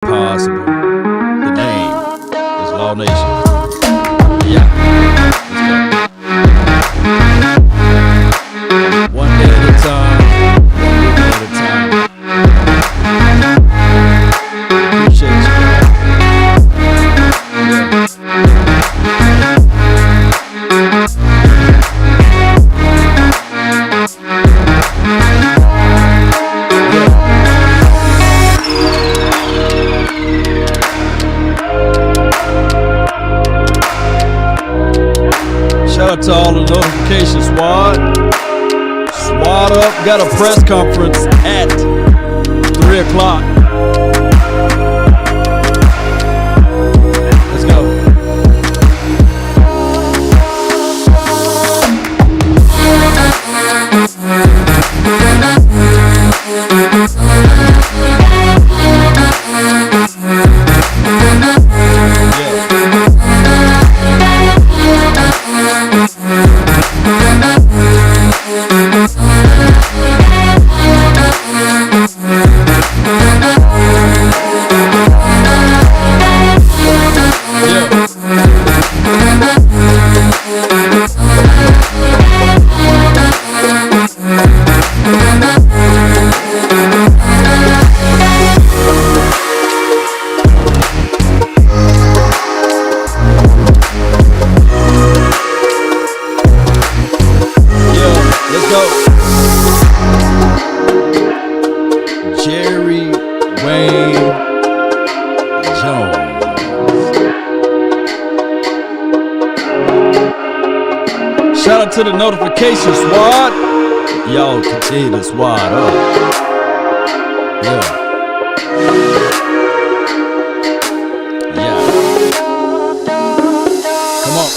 possible. The name is Law Nation. Yeah. Let's go. One day at a time. One day at a time. Appreciate you. Shout out to all the notification squad. Swat up. Got a press conference at 3 o'clock. Let's go. To the notification squad. Y'all continue to squad up. Yeah. Come on.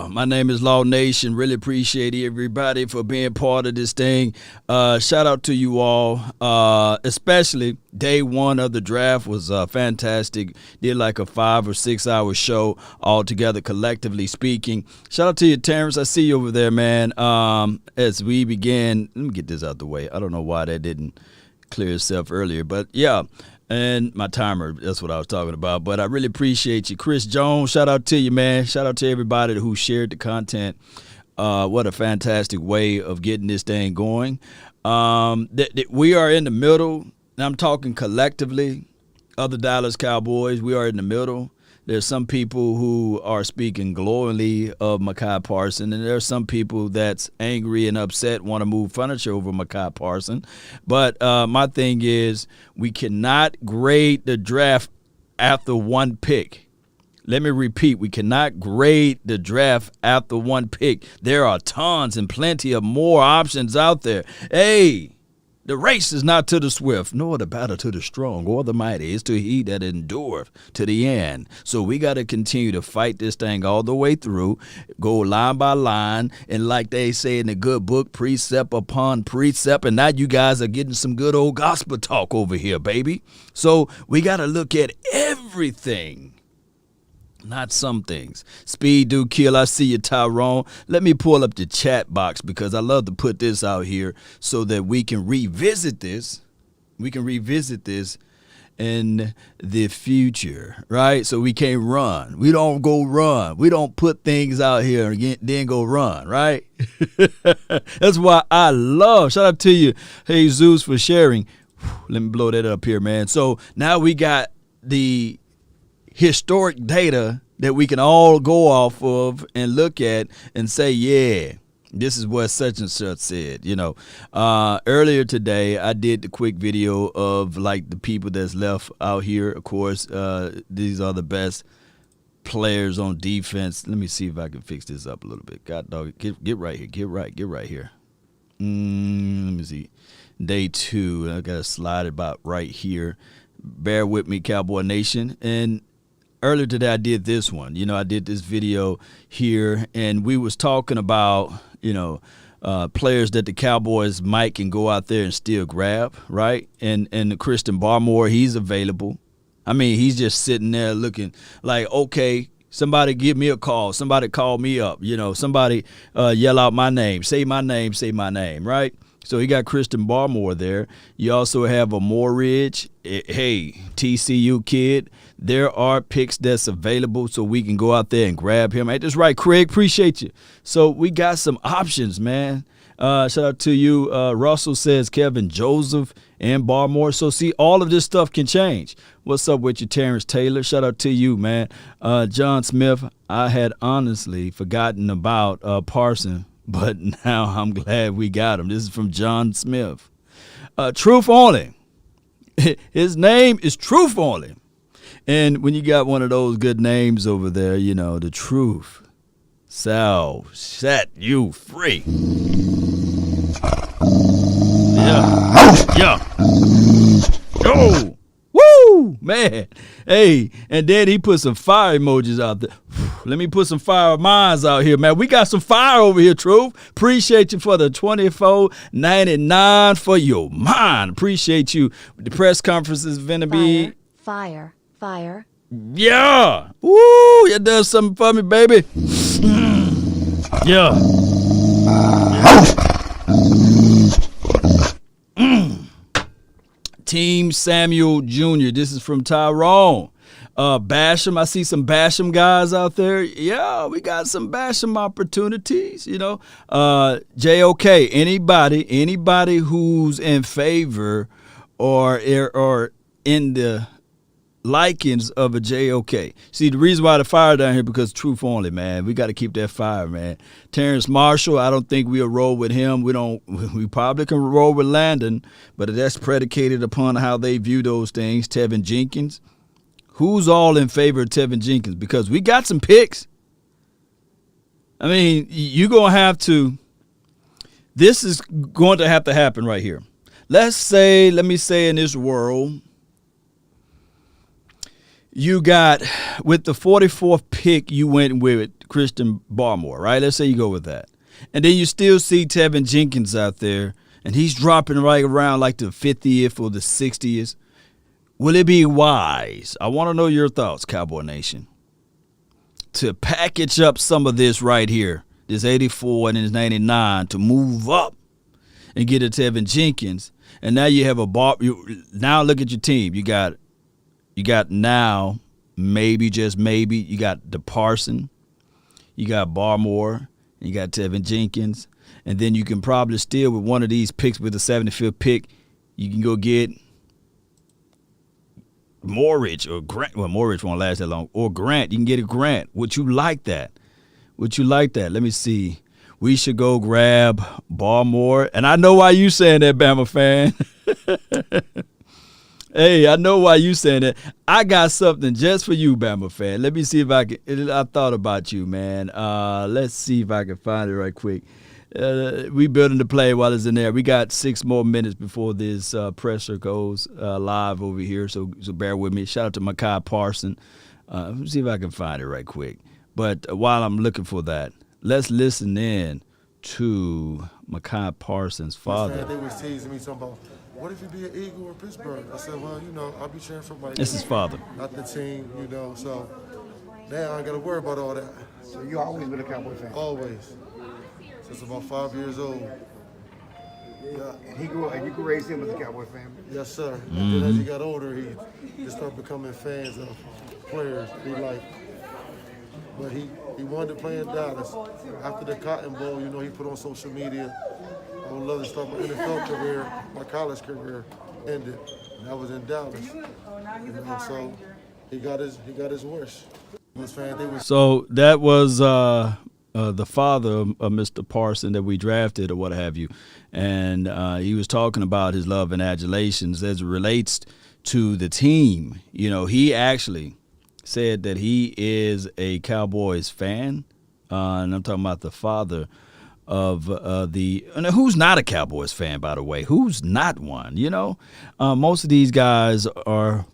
My name is Law Nation. Really appreciate everybody for being part of this thing. Shout out to you all, especially day one of the draft was fantastic. Did like a 5 or 6 hour show all together, collectively speaking. Shout out to you, Terrence. I see you over there, man. As we begin, let me get this out the way. I don't know why that didn't clear itself earlier, but yeah. And my timer, that's what I was talking about. But I really appreciate you. Chris Jones, shout out to you, man. Shout out to everybody who shared the content. What a fantastic way of getting this thing going. We are in the middle, and I'm talking collectively, other Dallas Cowboys. We are in the middle. There's some people who are speaking glowingly of Micah Parsons, and there are some people that's angry and upset, want to move furniture over Micah Parsons. But my thing is, we cannot grade the draft after one pick. Let me repeat, we cannot grade the draft after one pick. There are tons and plenty of more options out there. Hey, the race is not to the swift, nor the battle to the strong or the mighty. It's to he that endureth to the end. So we got to continue to fight this thing all the way through, go line by line, and like they say in the good book, precept upon precept. And now you guys are getting some good old gospel talk over here, baby. So we got to look at everything. Not some things. Speed do kill. I see you, Tyrone. Let me pull up the chat box because I love to put this out here so that we can revisit this. in the future, right? So we can't run. We don't go run. We don't put things out here and then go run, right? That's why I love, shout out to you, Jesus, for sharing. Let me blow that up here, man. So now we got the historic data that we can all go off of and look at and say, yeah, this is what such and such said. Earlier today I did the quick video of like the people that's left out here. Of course, these are the best players on defense. Let me see if I can fix this up a little bit. God dog, get right here. Get right here. Let me see. Day 2. I gotta slide it about right here. Bear with me, Cowboy Nation. And earlier today I did this one. I did this video here, and we was talking about players that the Cowboys might can go out there and still grab, right? And Christian Barmore, he's available. I mean, he's just sitting there looking like, okay, somebody give me a call. Somebody call me up. Somebody yell out my name. Say my name, right? So he got Christian Barmore there. You also have a Moorridge. Hey, TCU kid. There are picks that's available so we can go out there and grab him. Ain't this right, Craig? Appreciate you. So we got some options, man. Shout out to you. Russell says Kevin Joseph and Barmore. So see, all of this stuff can change. What's up with you, Terrence Taylor? Shout out to you, man. Jaylon Smith, I had honestly forgotten about Parsons, but now I'm glad we got him. This is from John Smith. Truth only. His name is Truth only. And when you got one of those good names over there, the truth shall set you free. Yeah. Oh, woo, man. Hey, and then he put some fire emojis out there. Let me put some fire minds out here, man. We got some fire over here, Truth. Appreciate you for the $24.99 for your mind. Appreciate you. The press conference is going to be fire. Yeah. Woo, you done something for me, baby. Yeah. Team Samuel Jr. This is from Tyrone. Basham, I see some Basham guys out there. Yeah, we got some Basham opportunities, JOK, anybody who's in favor or in the likings of a JOK. See, the reason why the fire down here because truth only, man. We got to keep that fire, man. Terrence Marshall, I don't think we'll roll with him. We probably can roll with Landon, but that's predicated upon how they view those things. Tevin Jenkins. Who's all in favor of Tevin Jenkins? Because we got some picks. I mean, you're going to have to – this is going to have to happen right here. Let me say in this world, you got – with the 44th pick, you went with Christian Barmore, right? Let's say you go with that. And then you still see Tevin Jenkins out there, and he's dropping right around like the 50th or the 60th. Will it be wise? I want to know your thoughts, Cowboy Nation, to package up some of this right here, this 84 and this 99, to move up and get a Tevin Jenkins. And now you have a now look at your team. You got now, maybe, just maybe, you got the Parsons, you got Barmore, and you got Tevin Jenkins. And then you can probably steal with one of these picks with the 75th pick. You can go get Moorridge or Grant. Well, Moorridge won't last that long. Or Grant. You can get a Grant. Would you like that? Let me see. We should go grab Barmore. And I know why you saying that, Bama fan. Hey, I know why you saying that. I got something just for you, Bama fan. Let me see if I can. I thought about you, man. Let's see if I can find it right quick. We building the play while it's in there. We got 6 more minutes before this presser goes live over here, so bear with me. Shout out to Micah Parsons. Let me see if I can find it right quick. But while I'm looking for that, let's listen in to Micah Parsons' father. They was teasing me talking about, what if you be an Eagle in Pittsburgh? I said, well, I'll be cheering for my This is his father. Not the team, so now I ain't got to worry about all that. So you always been a Cowboy fan? Always. Since about 5 years old. Yeah. And you raised him as a Cowboy fan. Yes, sir. And then as he got older, he just started becoming fans of players he liked. But he wanted to play in Dallas. After the Cotton Bowl, he put on social media, I would love to start my NFL career, my college career ended. And I was in Dallas. So he got his wish. So that was the father of Mr. Parsons that we drafted or what have you. And he was talking about his love and adulations as it relates to the team. He actually said that he is a Cowboys fan. And I'm talking about the father of and who's not a Cowboys fan, by the way? Who's not one? Most of these guys are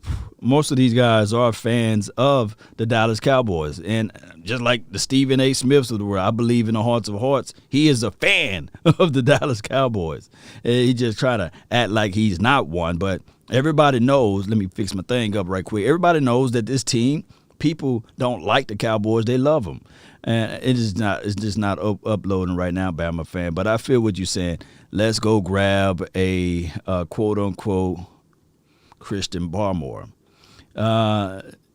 fans of the Dallas Cowboys, and just like the Stephen A. Smiths of the world, I believe in the hearts of hearts, he is a fan of the Dallas Cowboys. And he just try to act like he's not one, but everybody knows. Let me fix my thing up right quick. Everybody knows that this team, people don't like the Cowboys, they love them. And it's just not uploading right now, Bama fan. But I feel what you're saying. Let's go grab a quote-unquote Christian Barmore.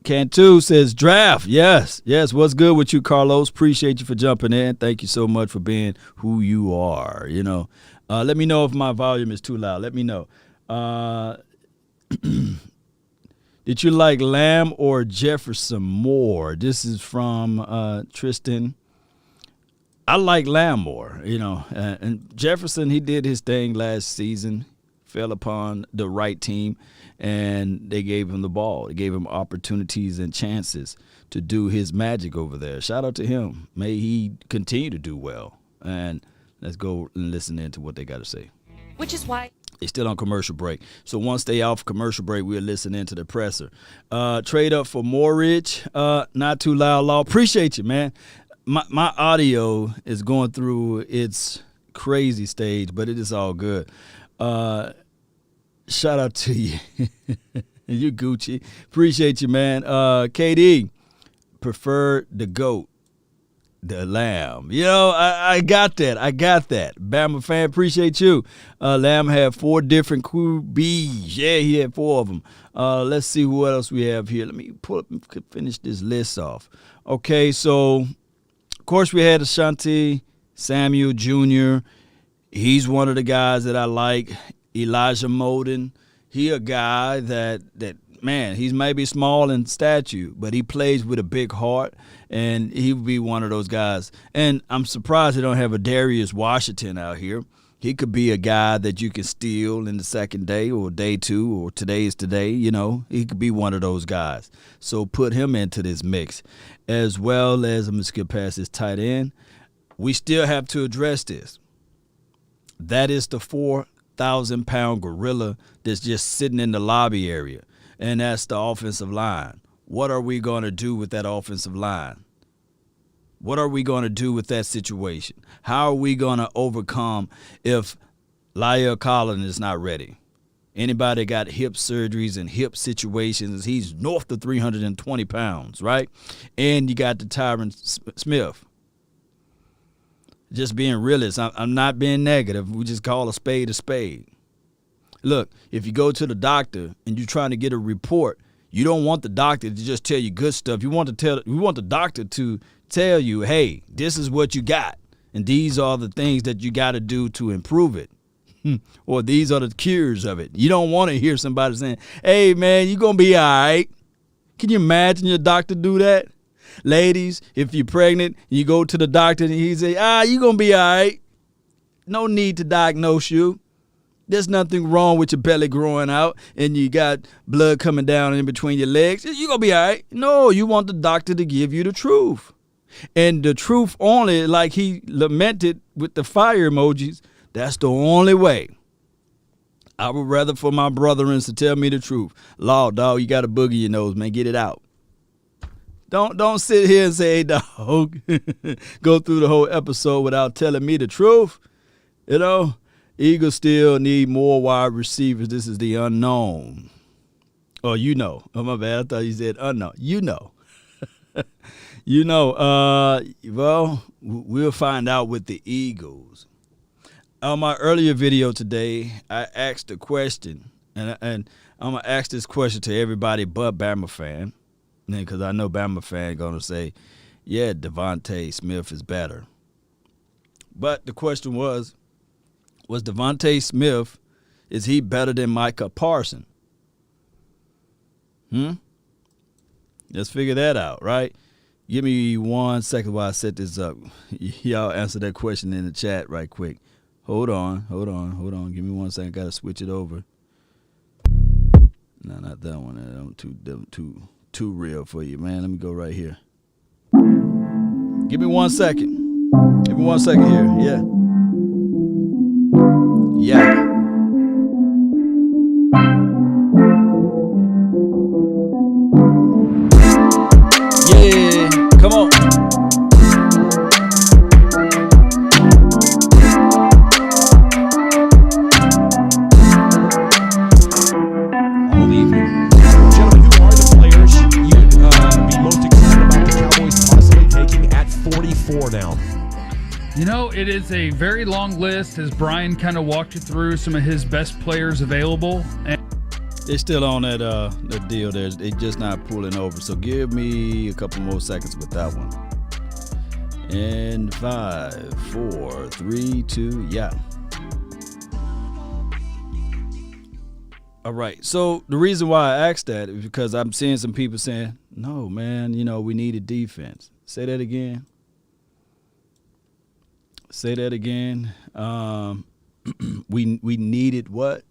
Cantu says, draft. Yes. What's good with you, Carlos? Appreciate you for jumping in. Thank you so much for being who you are. Let me know if my volume is too loud. Let me know. Did you like Lamb or Jefferson more? This is from Tristan. I like Lamb more, and Jefferson, he did his thing last season, fell upon the right team, and they gave him the ball. They gave him opportunities and chances to do his magic over there. Shout out to him. May he continue to do well. And let's go and listen in to what they got to say. Which is why they still on commercial break. So once they off commercial break, we'll listen into the presser. Trade up for Morridge. Not too loud, Law. Appreciate you, man. My audio is going through its crazy stage, but it is all good. Shout out to you. You Gucci. Appreciate you, man. KD, prefer the GOAT. The Lamb. I got that. Bama fan, appreciate you. Lamb had 4 different QBs. Yeah, he had 4 of them. Let's see what else we have here. Let me pull up and finish this list off. Okay, so, of course, we had Ashanti Samuel Jr. He's one of the guys that I like. Elijah Molden. He a guy that man, he's maybe small in stature, but he plays with a big heart, and he would be one of those guys. And I'm surprised they don't have a Darius Washington out here. He could be a guy that you can steal in the second day or day 2 or today is today, He could be one of those guys. So put him into this mix. As well as, I'm going to skip past this tight end. We still have to address this. That is the 4,000-pound gorilla that's just sitting in the lobby area. And that's the offensive line. What are we going to do with that offensive line? What are we going to do with that situation? How are we going to overcome if La'el Collins is not ready? Anybody got hip surgeries and hip situations, he's north of 320 pounds, right? And you got the Tyron Smith. Just being realist. I'm not being negative. We just call a spade a spade. Look, if you go to the doctor and you're trying to get a report, you don't want the doctor to just tell you good stuff. You want the doctor to tell you, hey, this is what you got, and these are the things that you got to do to improve it, or these are the cures of it. You don't want to hear somebody saying, hey, man, you're going to be all right. Can you imagine your doctor do that? Ladies, if you're pregnant, you go to the doctor and he say, you're going to be all right. No need to diagnose you. There's nothing wrong with your belly growing out and you got blood coming down in between your legs. You're going to be all right. No, you want the doctor to give you the truth. And the truth only, like he lamented with the fire emojis, that's the only way. I would rather for my brethren to tell me the truth. Law, dog, you got a boogie in your nose, man. Get it out. Don't sit here and say, hey, dog, go through the whole episode without telling me the truth. Eagles still need more wide receivers. This is the unknown. Oh, Oh, my bad. I thought you said unknown. Well, we'll find out with the Eagles. on my earlier video today, I asked a question, and I'm going to ask this question to everybody but Bama fan, because I know Bama fan going to say, yeah, Devontae Smith is better. But the question was Devontae Smith, is he better than Micah Parsons? Let's figure that out, right? Give me 1 second while I set this up. Y'all answer that question in the chat right quick. Hold on. Give me 1 second. Got to switch it over. No, not that one. I'm too real for you, man. Let me go right here. Give me 1 second. Give me 1 second here. Yeah. Yeah. Yeah. Come on. Gentlemen, who are the players you'd be most excited about the Cowboys possibly taking at 44 now? You know, it is a very long list, as Brian kind of walked you through some of his best players available. And They're still on that deal there. They're just not pulling over. So give me a couple more seconds with that one. And 5, 4, 3, 2, yeah. All right. So the reason why I asked that is because I'm seeing some people saying, no, man, we need a defense. Say that again. Say that again. We needed what?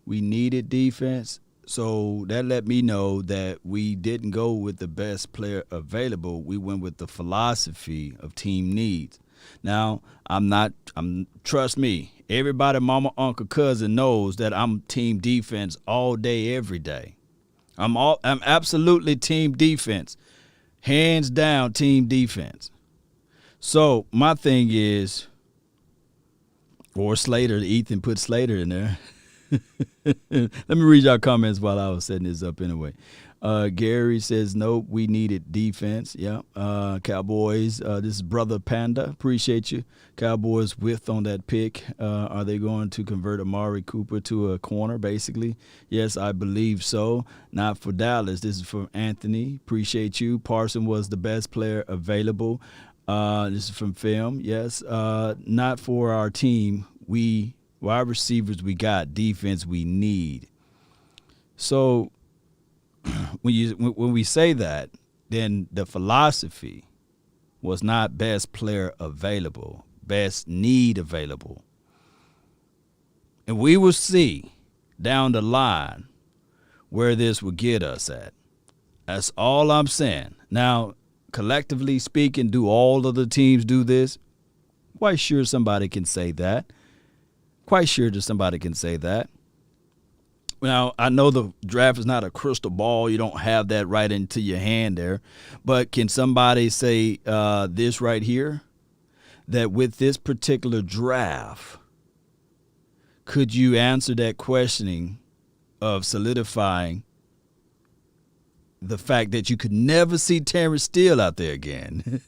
We needed defense. So that let me know that we didn't go with the best player available. We went with the philosophy of team needs. Now, trust me, everybody, mama, uncle, cousin knows that I'm team defense all day, every day. I'm absolutely team defense. Hands down team defense. So my thing is, or Slater, Ethan put Slater in there. Let me read y'all comments while I was setting this up anyway. Gary says, nope, we needed defense. Yeah. Cowboys, this is Brother Panda. Appreciate you. Cowboys with on that pick. Are they going to convert Amari Cooper to a corner, basically? Yes, I believe so. Not for Dallas. This is from Anthony. Appreciate you. Parson was the best player available. This is from Film. Yes. Not for our team. Wide receivers we got, defense we need. So when we say that, then the philosophy was not best player available, best need available. And we will see down the line where this will get us at. That's all I'm saying. Now, collectively speaking, do all of the teams do this? Quite sure somebody can say that. Quite sure that somebody can say that. Now, I know the draft is not a crystal ball. You don't have that right into your hand there. But can somebody say this right here? That with this particular draft, could you answer that questioning of solidifying the fact that you could never see Terrence Steele out there again?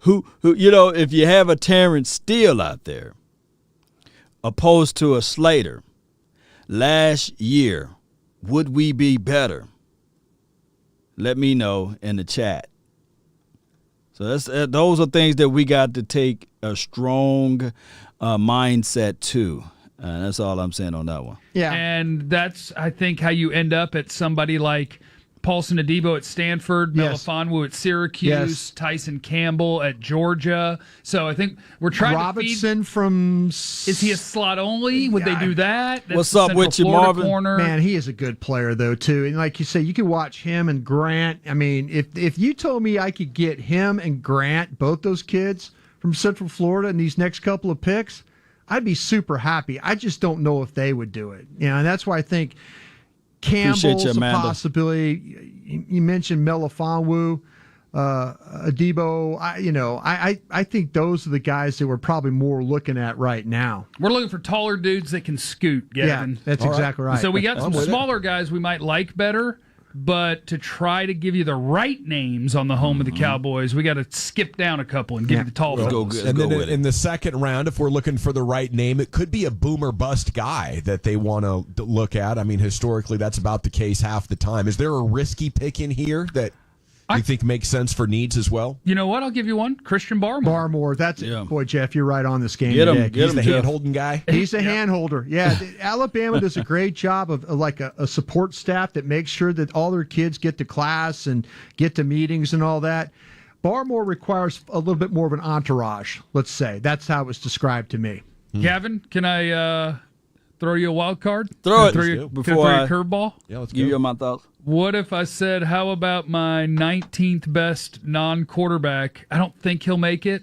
who, if you have a Terrence Steele out there, opposed to a Slater, last year, would we be better? Let me know in the chat. So those are things that we got to take a strong mindset to. That's all I'm saying on that one. Yeah. And that's, I think, how you end up at somebody like Paulson Adebo at Stanford, Melifonwu at Syracuse, Tyson Campbell at Georgia. So I think we're trying Robinson from... Is he a slot only? Would they do that? That's What's up with you, Marvin? Corner. Man, he is a good player, though, too. And like you say, you can watch him and Grant. I mean, if you told me I could get him and Grant, both those kids from Central Florida in these next couple of picks, I'd be super happy. I just don't know if they would do it. And that's why I think... Campbell's a possibility. You mentioned Melifonwu, Adebo. I think those are the guys that we're probably more looking at right now. We're looking for taller dudes that can scoot, Gavin. Yeah, that's exactly right. So we got some smaller guys we might like better, but to try to give you the right names on the home of the Cowboys, we got to skip down a couple and give you the tall ones. And then in the second round, if we're looking for the right name, it could be a boomer bust guy that they want to look at. I mean, historically, that's about the case half the time. Is there a risky pick in here that you think makes sense for needs as well? You know what? I'll give you one. Christian Barmore. Barmore. That's it. Boy, Jeff, you're right on this game. He's the hand-holding guy. He's a hand-holder. Yeah, Alabama does a great job of like a support staff that makes sure that all their kids get to class and get to meetings and all that. Barmore requires a little bit more of an entourage, let's say. That's how it was described to me. Gavin, can I throw you a wild card? Throw it. Can I throw you a curveball? Yeah, let's Give you my thoughts. What if I said, how about my 19th best non-quarterback? I don't think he'll make it.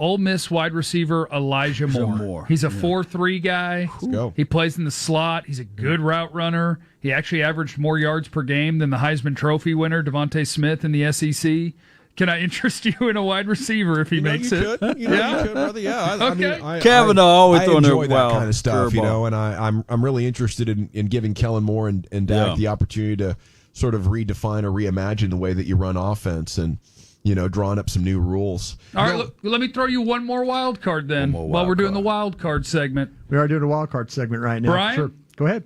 Ole Miss wide receiver Elijah Moore. He's a 4-3 guy. Let's go. He plays in the slot. He's a good route runner. He actually averaged more yards per game than the Heisman Trophy winner, Devontae Smith, in the SEC. Can I interest you in a wide receiver if he makes it? You could, brother. Yeah. Okay. Kavanaugh always throwing enjoy that wild kind of stuff, curveball. and I'm really interested in giving Kellen Moore and Dak the opportunity to sort of redefine or reimagine the way that you run offense and, drawing up some new rules. All right, let me throw you one more wild card then while we're doing the wild card segment. We are doing a wild card segment right now. Brian? Sure. Go ahead.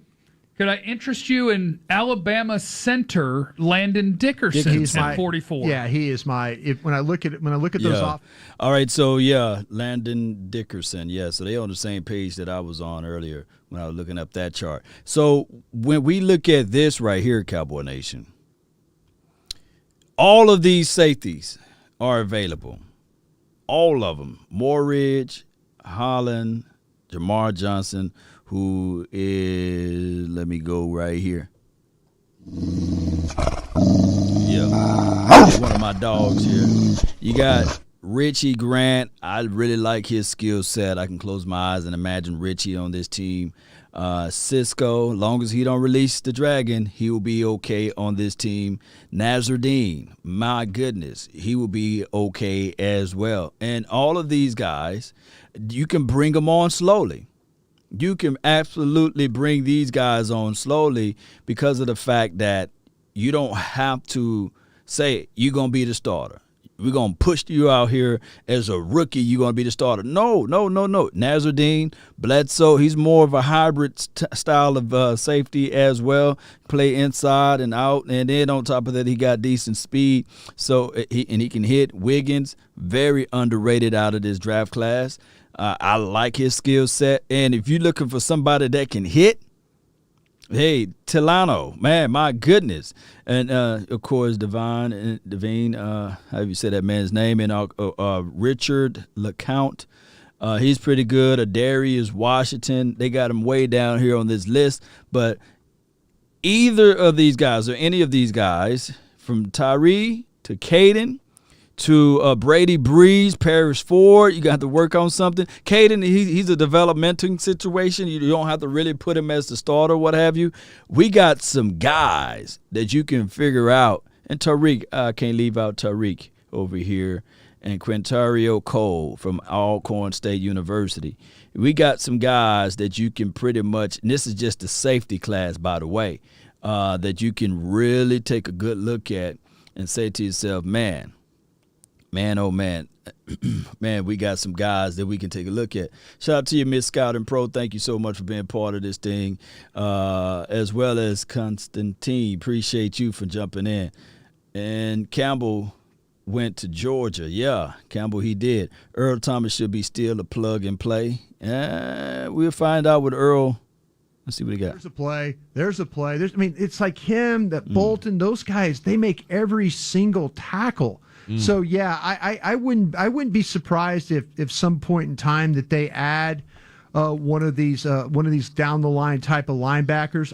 Could I interest you in Alabama center Landon Dickerson at 44? Yeah, he is when I look at those off. All right, so Landon Dickerson. Yeah, so they're on the same page that I was on earlier when I was looking up that chart. So when we look at this right here, Cowboy Nation, all of these safeties are available. All of them. Moorridge, Holland, Jamar Johnson, who is, let me go right here. Yeah, one of my dogs here. You got Richie Grant. I really like his skill set. I can close my eyes and imagine Richie on this team. Cisco, long as he don't release the dragon, he will be okay on this team. Nazardine, my goodness, he will be okay as well. And all of these guys, you can bring them on slowly. You can absolutely bring these guys on slowly because of the fact that you don't have to say you're going to be the starter. We're going to push you out here as a rookie. You're going to be the starter. No. Nazardine, Bledsoe, he's more of a hybrid style of safety as well. Play inside and out. And then on top of that, he got decent speed. So he can hit. Wiggins, very underrated out of this draft class. I like his skill set. And if you're looking for somebody that can hit, hey, Tilano, man, my goodness. And, of course, Devine, how do you say that man's name? And Richard LeCount, he's pretty good. Adarius Washington, they got him way down here on this list. But either of these guys or any of these guys, from Tyree to Caden to Brady Breeze, Paris Ford, you got to work on something. Caden, he's a developmental situation. You don't have to really put him as the starter, what have you. We got some guys that you can figure out. And Tariq, I can't leave out Tariq over here. And Quintario Cole from Alcorn State University. We got some guys that you can pretty much, and this is just the safety class, by the way, that you can really take a good look at and say to yourself, man, oh man, man, we got some guys that we can take a look at. Shout out to you, Miss Scout and Pro. Thank you so much for being part of this thing, as well as Constantine. Appreciate you for jumping in. And Campbell went to Georgia. Yeah, Campbell, he did. Earl Thomas should be still a plug and play. We'll find out with Earl. Let's see what he got. There's a play. It's like him, that Bolton, those guys, they make every single tackle. So yeah, I wouldn't be surprised if some point in time that they add one of these down the line type of linebackers.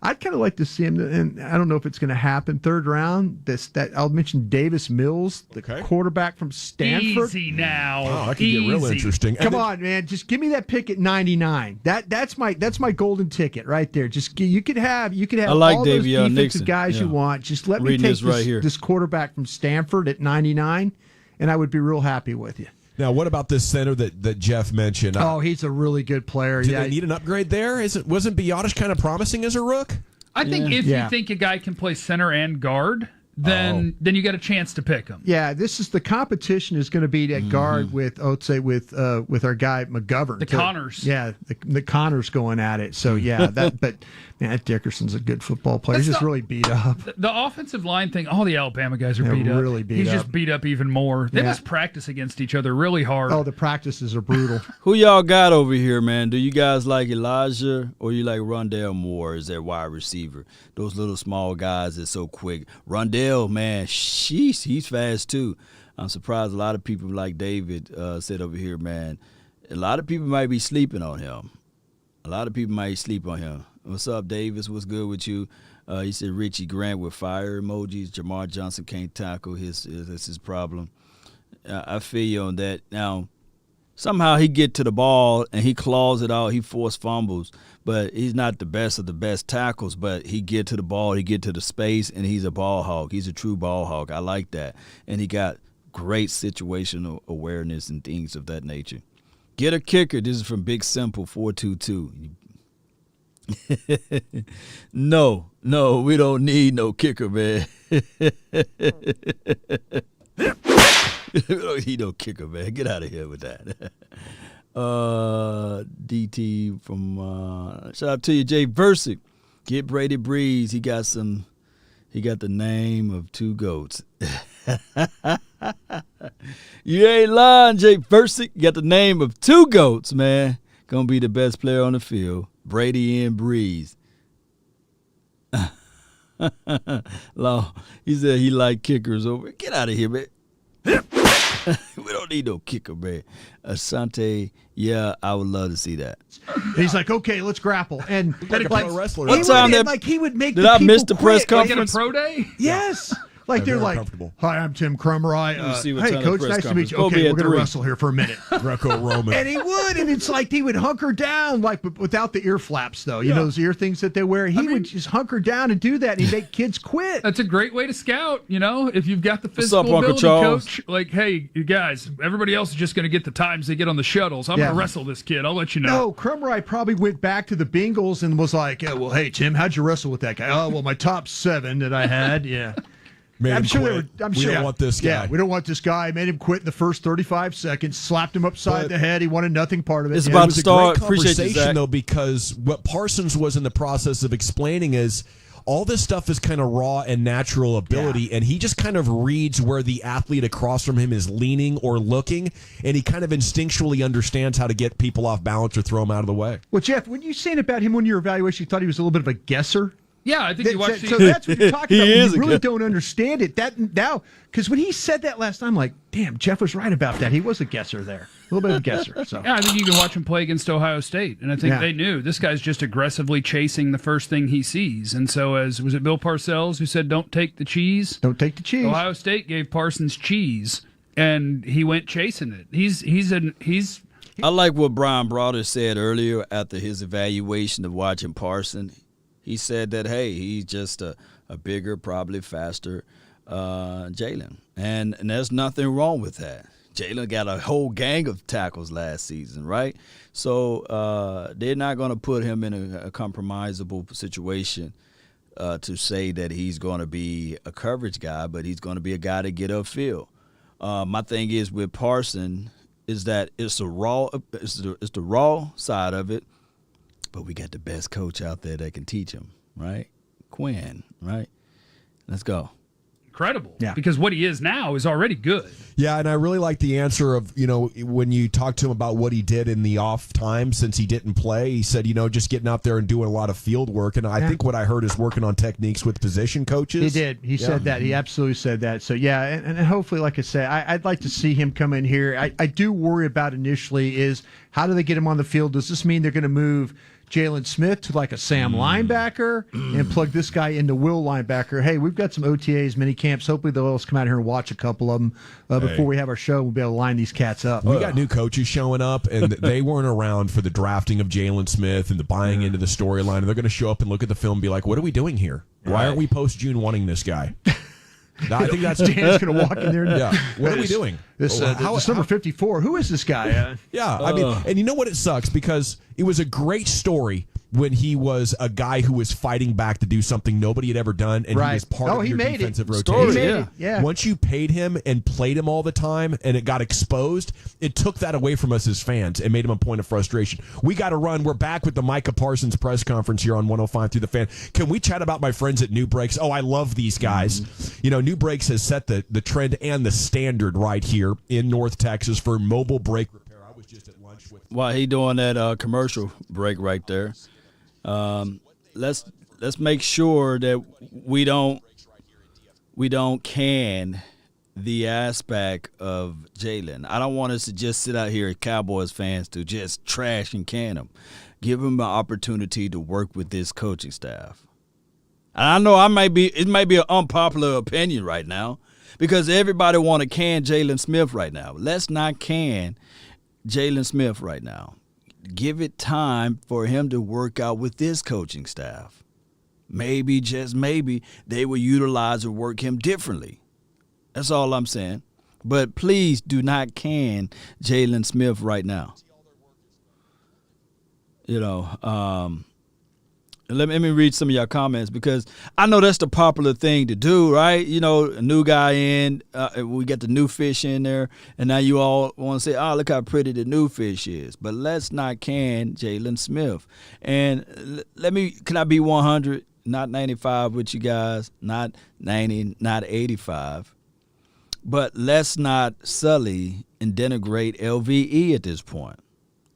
I'd kind of like to see him, and I don't know if it's going to happen. Third round, that I'll mention Davis Mills, the quarterback from Stanford. Easy now. Oh, that could get real interesting. Come on, man, just give me that pick at 99. That's my golden ticket right there. You could have I like all those Davion defensive Nixon. guys you want. Just let me take this quarterback from Stanford at 99, and I would be real happy with you. Now, what about this center that Jeff mentioned? Oh, he's a really good player. Do they need an upgrade there? Wasn't Biotish kind of promising as a rook? I think if you think a guy can play center and guard, then you got a chance to pick him. Yeah, this is the competition is going to be at guard with our guy McGovern. The Connors. Yeah, the Connors going at it. So but man, Dickerson's a good football player. He's just really beat up. The offensive line thing, all the Alabama guys are beat up. Really beat He's up. just beat up even more. They must practice against each other really hard. Oh, the practices are brutal. Who y'all got over here, man? Do you guys like Elijah or you like Rondale Moore as their wide receiver? Those little small guys that's so quick. Rondale, man, he's fast too. I'm surprised a lot of people like David said over here, man. A lot of people might be sleeping on him. What's up, Davis? What's good with you? He said Richie Grant with fire emojis. Jamar Johnson can't tackle. That's his problem. I feel you on that. Now, somehow he get to the ball and he claws it out. He forced fumbles, but he's not the best of the best tackles. But he get to the ball, he get to the space, and he's a ball hog. He's a true ball hog. I like that. And he got great situational awareness and things of that nature. Get a kicker. This is from Big Simple 422. No, we don't need no kicker, man. We don't need no kicker, man. Get out of here with that. DT from shout out to you, Jay Versick. Get Brady Breeze. He got the name of two goats. You ain't lying, Jay Versick. You got the name of two goats, man. Gonna be the best player on the field. Brady and Breeze. Law, he said he like kickers over. Get out of here, man. We don't need no kicker, man. Asante, yeah, I would love to see that. He's like, okay, let's grapple. And like a pro wrestler. He would make did the I people miss the press quit. conference? Like at a pro day? Yes. Like they're like, hi, I'm Tim Crummer. Hey, Coach, nice to meet you. Okay, we're going to wrestle here for a minute. Greco-Roman. And he would, and it's like he would hunker down, like without the ear flaps, though. You know those ear things that they wear. He would just hunker down and do that, and he'd make kids quit. That's a great way to scout, if you've got the physical ability, Coach. Like, hey, you guys, everybody else is just going to get the times they get on the shuttles. I'm going to wrestle this kid. I'll let you know. No, Crummer probably went back to the Bengals and was like, well, hey, Tim, how'd you wrestle with that guy? Oh, well, my top 7 that I had, I'm sure we don't want this guy. Yeah, we don't want this guy. Made him quit in the first 35 seconds, slapped him upside the head. He wanted nothing part of it. It's about to start. It was a great Appreciate conversation, you, though, because what Parsons was in the process of explaining is all this stuff is kind of raw and natural ability, and he just kind of reads where the athlete across from him is leaning or looking, and he kind of instinctually understands how to get people off balance or throw them out of the way. Well, Jeff, when you saying about him on your evaluation, you thought he was a little bit of a guesser? Yeah, I think you watched. So that's what you're talking about. You really don't understand it. That now, because when he said that last time, I'm like, damn, Jeff was right about that. He was a guesser there, a little bit of a guesser. So yeah, I think you can watch him play against Ohio State, and I think they knew this guy's just aggressively chasing the first thing he sees. And so, was it Bill Parcells who said, "Don't take the cheese"? Don't take the cheese. Ohio State gave Parsons cheese, and he went chasing it. He's. I like what Brian Browder said earlier after his evaluation of watching Parsons. He said that, hey, he's just a bigger, probably faster Jaylon. And there's nothing wrong with that. Jaylon got a whole gang of tackles last season, right? So they're not going to put him in a compromisable situation to say that he's going to be a coverage guy, but he's going to be a guy to get upfield. My thing is with Parsons is that it's the raw side of it. But we got the best coach out there that can teach him, right? Quinn, right? Let's go. Incredible. Yeah. Because what he is now is already good. Yeah, and I really like the answer of, when you talk to him about what he did in the off time since he didn't play, he said, just getting out there and doing a lot of field work. And I think what I heard is working on techniques with position coaches. He did. He said that. He absolutely said that. So, yeah, and hopefully, like I said, I'd like to see him come in here. I do worry about initially is how do they get him on the field? Does this mean they're going to move Jaylon Smith to like a Sam linebacker and plug this guy into Will linebacker? Hey, we've got some OTAs, mini camps. Hopefully they'll let us come out here and watch a couple of them before we have our show. We'll be able to line these cats up. We got new coaches showing up, and they weren't around for the drafting of Jaylon Smith and the buying into the storyline. They're going to show up and look at the film and be like, what are we doing here? Why aren't we post-June wanting this guy? I think that's Dan's going to walk in there. Yeah. What are we doing? This number 54. Who is this guy? I mean, and you know what? It sucks because it was a great story when he was a guy who was fighting back to do something nobody had ever done, and he was part of your defensive rotation. Once you paid him and played him all the time and it got exposed, it took that away from us as fans and made him a point of frustration. We got to run. We're back with the Micah Parsons press conference here on 105 through the Fan. Can we chat about my friends at New Breaks? Oh, I love these guys. New Breaks has set the trend and the standard right here in North Texas for mobile brake repair. I was just at lunch with... While he doing that commercial break right there, let's make sure that we don't can the aspect of Jaylon. I don't want us to just sit out here as Cowboys fans to just trash and can him. Give him an opportunity to work with this coaching staff. And I know it might be an unpopular opinion right now because everybody want to can Jaylon Smith right now. Let's not can Jaylon Smith right now. Give it time for him to work out with this coaching staff. Maybe, just maybe, they will utilize or work him differently. That's all I'm saying. But please do not can Jaylon Smith right now. Let me read some of your comments because I know that's the popular thing to do, right? A new guy in, we got the new fish in there, and now you all want to say, oh, look how pretty the new fish is. But let's not can Jaylon Smith. And can I be 100, not 95 with you guys, not 90, not 85. But let's not sully and denigrate LVE at this point.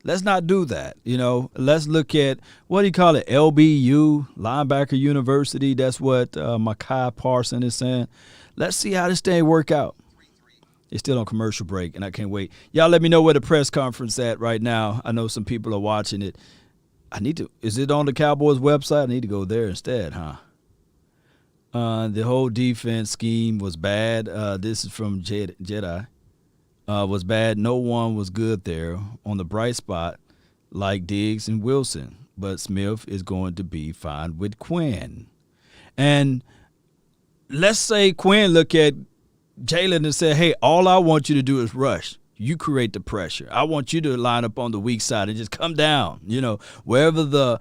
Let's not do that. Let's look at, what do you call it, LBU, Linebacker University. That's what Micah Parsons is saying. Let's see how this thing work out. It's still on commercial break, and I can't wait. Y'all let me know where the press conference at right now. I know some people are watching it. Is it on the Cowboys website? I need to go there instead, huh? The whole defense scheme was bad. This is from Jedi. Was bad. No one was good there. On the bright spot, like Diggs and Wilson. But Smith is going to be fine with Quinn. And let's say Quinn look at Jaylon and say, hey, all I want you to do is rush. You create the pressure. I want you to line up on the weak side and just come down. Wherever the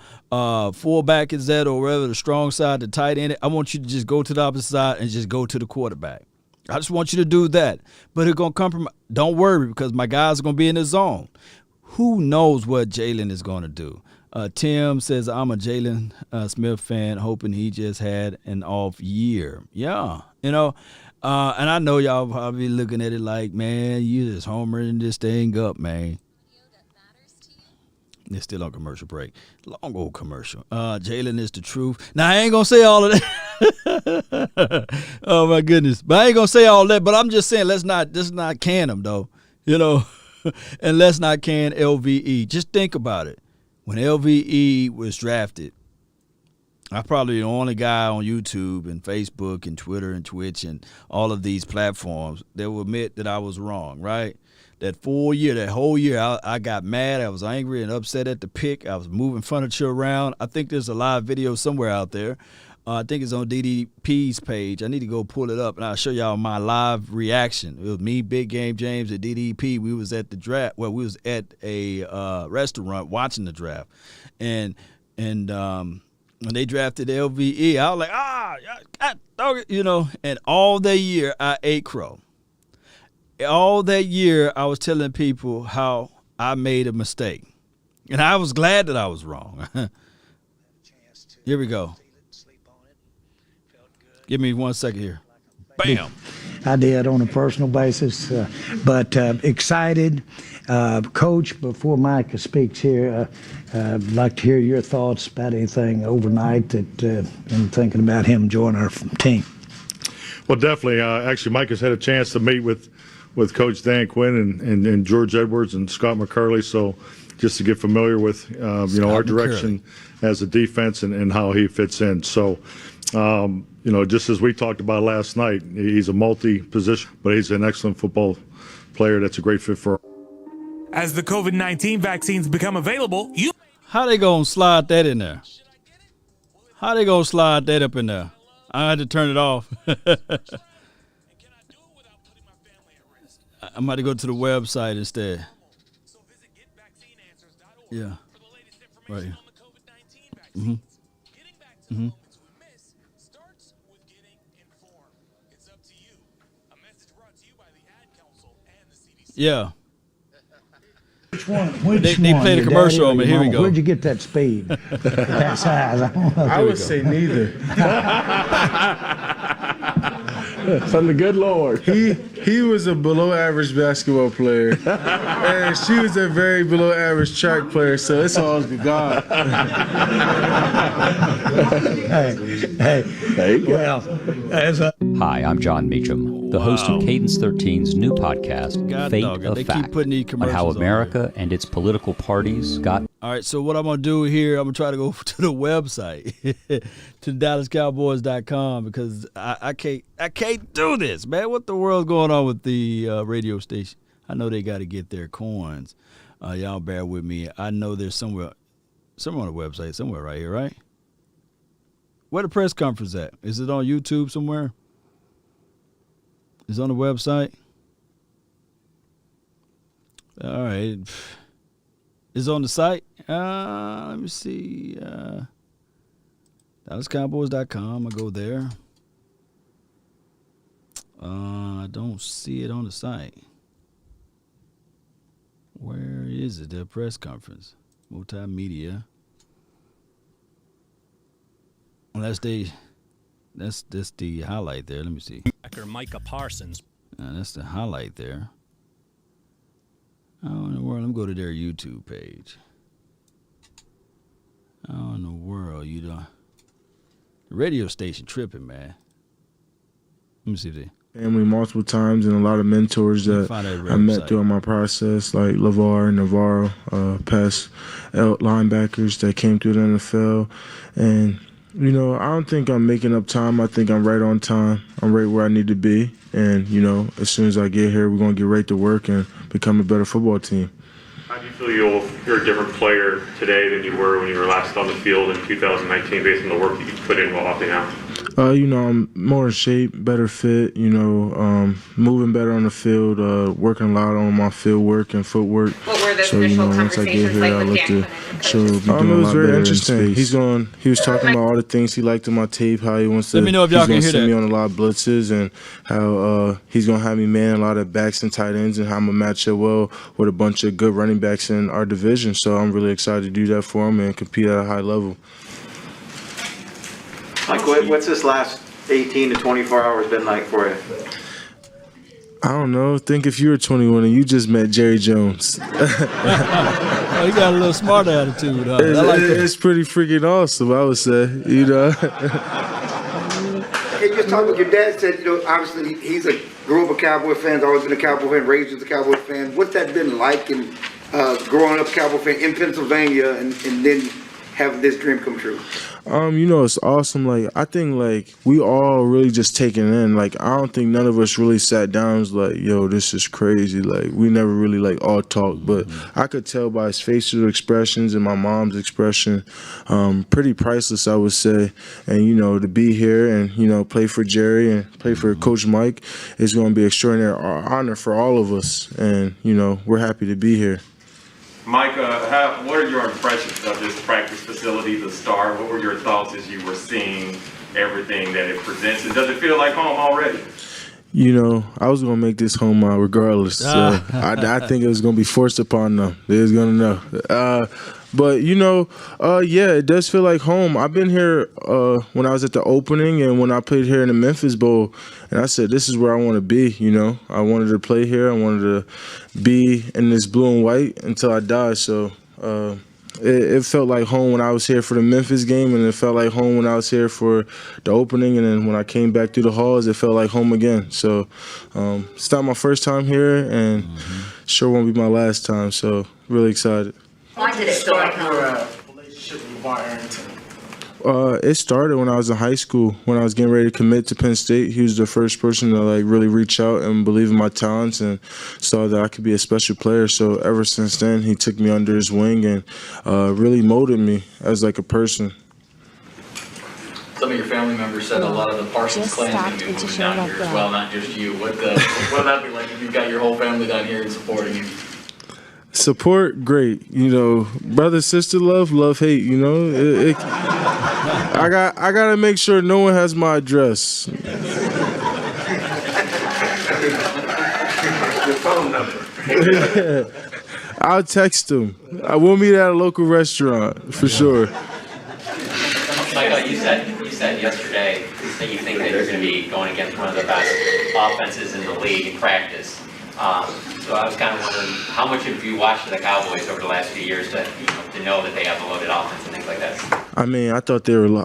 fullback is at or wherever the strong side, the tight end, I want you to just go to the opposite side and just go to the quarterback. I just want you to do that. But it's going to compromise. Don't worry because my guys are going to be in the zone. Who knows what Jaylon is going to do? Tim says, I'm a Jaylon Smith fan, hoping he just had an off year. Yeah, and I know y'all probably looking at it like, man, you just homering this thing up, man. It's still on commercial break. Long old commercial. Jaylon is the truth. Now, I ain't going to say all of that. Oh, my goodness. But I ain't going to say all that. But I'm just saying, let's not can him, though. And let's not can LVE. Just think about it. When LVE was drafted, I'm probably the only guy on YouTube and Facebook and Twitter and Twitch and all of these platforms that will admit that I was wrong, right? That whole year, I got mad. I was angry and upset at the pick. I was moving furniture around. I think there's a live video somewhere out there. I think it's on DDP's page. I need to go pull it up, and I'll show y'all my live reaction. It was me, Big Game James, and DDP. We was at the draft. Well, we was at a restaurant watching the draft. And when they drafted LVE, I was like, and all that year I ate crow. All that year, I was telling people how I made a mistake. And I was glad that I was wrong. Here we go. Give me 1 second here. Bam. I did on a personal basis, but excited. Coach, before Micah speaks here, I'd like to hear your thoughts about anything overnight that in thinking about him joining our team. Well, definitely. Actually, Micah's had a chance to meet with Coach Dan Quinn and George Edwards and Scott McCurley. So just to get familiar with, our direction as a defense and how he fits in. So, just as we talked about last night, he's a multi-position, but he's an excellent football player that's a great fit for. As the COVID-19 vaccines become available, How they going to slide that in there? How they going to slide that up in there? I had to turn it off. I'm about to go to the website instead. Yeah. Right here. Mm-hmm. Mm-hmm. Yeah. Which one? They played a Your commercial daddy or on me. your Here we mama? go. Where'd you get that speed? That size? I don't know. I would say neither. From the good Lord. He was a below average basketball player, and she was a very below average track player. So it's all to God. Hey, There you go. well, as a Hi, I'm John Meacham, the host of Cadence 13's new podcast, God Fate dog it. of They keep Fact, putting these on how commercials on America and its political parties got. All right, so what I'm going to do here, I'm going to try to go to the website, to DallasCowboys.com, because I can't do this, man. What the world's going on with the radio station? I know they got to get their coins. Y'all bear with me. I know there's somewhere on the website, somewhere right here, right? Where the press conference at? Is it on YouTube somewhere? Is it on the website? All right. Is it on the site? Let me see. DallasCowboys.com. I go there. I don't see it on the site. Where is it? The press conference. Multimedia. Well, that's the highlight there. Let me see. Micah Parsons. That's the highlight there. Oh, in the world, let me go to their YouTube page. Oh, in the world, you don't. The radio station tripping, man. Let me see if they. Family multiple times and a lot of mentors that I met throughout my process, like LeVar and Navarro, past linebackers that came through the NFL. And, you know, I don't think I'm making up time. I think I'm right on time. I'm right where I need to be. And, you know, as soon as I get here, we're going to get right to work and become a better football team. How do you feel you're a different player today than you were when you were last on the field in 2019 based on the work that you put in while opting out? You know, I'm more in shape, better fit, you know, moving better on the field, working a lot on my field work and footwork. What were those so, you know, once I get here, I look to show be doing a lot better in space. He was talking about all the things he liked in my tape, how he wants to, Let me know if y'all can hear send that. me on a lot of blitzes and how he's going to have me man a lot of backs and tight ends and how I'm going to match up well with a bunch of good running backs in our division. So I'm really excited to do that for him and compete at a high level. Like, what's this last 18 to 24 hours been like for you? I don't know. Think if you were 21 and you just met Jerry Jones. Oh, you got a little smart attitude. I like that. It's pretty freaking awesome, I would say. You know. Hey, you just talked about your dad said, you know, obviously he's grew up a Cowboy fan, always been a Cowboy fan, raised as a Cowboy fan. What's that been like in growing up Cowboy fan in Pennsylvania and then have this dream come true? You know, it's awesome. Like, I think, like, we all really just taking it in. Like, I don't think none of us really sat down and was like, yo, this is crazy. Like, we never really, like, all talked. But I could tell by his facial expressions and my mom's expression, pretty priceless, I would say. And, you know, to be here and, you know, play for Jerry and play for Coach Mike is going to be an extraordinary honor for all of us. And, you know, we're happy to be here. Mike, what are your impressions of this practice facility, the Star? What were your thoughts as you were seeing everything that it presents? And does it feel like home already? You know, I was going to make this home regardless. So I think it was going to be forced upon them. They was going to know. But, you know, yeah, it does feel like home. I've been here when I was at the opening and when I played here in the Memphis Bowl. And I said, this is where I want to be, you know. I wanted to play here. I wanted to be in this blue and white until I die. So it felt like home when I was here for the Memphis game, and it felt like home when I was here for the opening. And then when I came back through the halls, it felt like home again. So it's not my first time here, and sure won't be my last time. So really excited. Why did it feel like home? Relationship with LeVar Arrington? It started when I was in high school. When I was getting ready to commit to Penn State, he was the first person to like really reach out and believe in my talents and saw that I could be a special player. So ever since then, he took me under his wing and really molded me as like a person. Some of your family members said a lot of the Parsons clan is going to be moving down here as well, not just you. What would that be like if you've got your whole family down here and supporting you? Support, great. You know, brother, sister, love, hate. You know, I gotta make sure no one has my address. Your phone number. I'll text them. I will meet at a local restaurant for sure. Micah, you said yesterday that you think that you're going to be going against one of the best offenses in the league in practice. So I was kind of wondering, how much have you watched the Cowboys over the last few years to know that they have a loaded offense and things like that? I mean, I thought they were.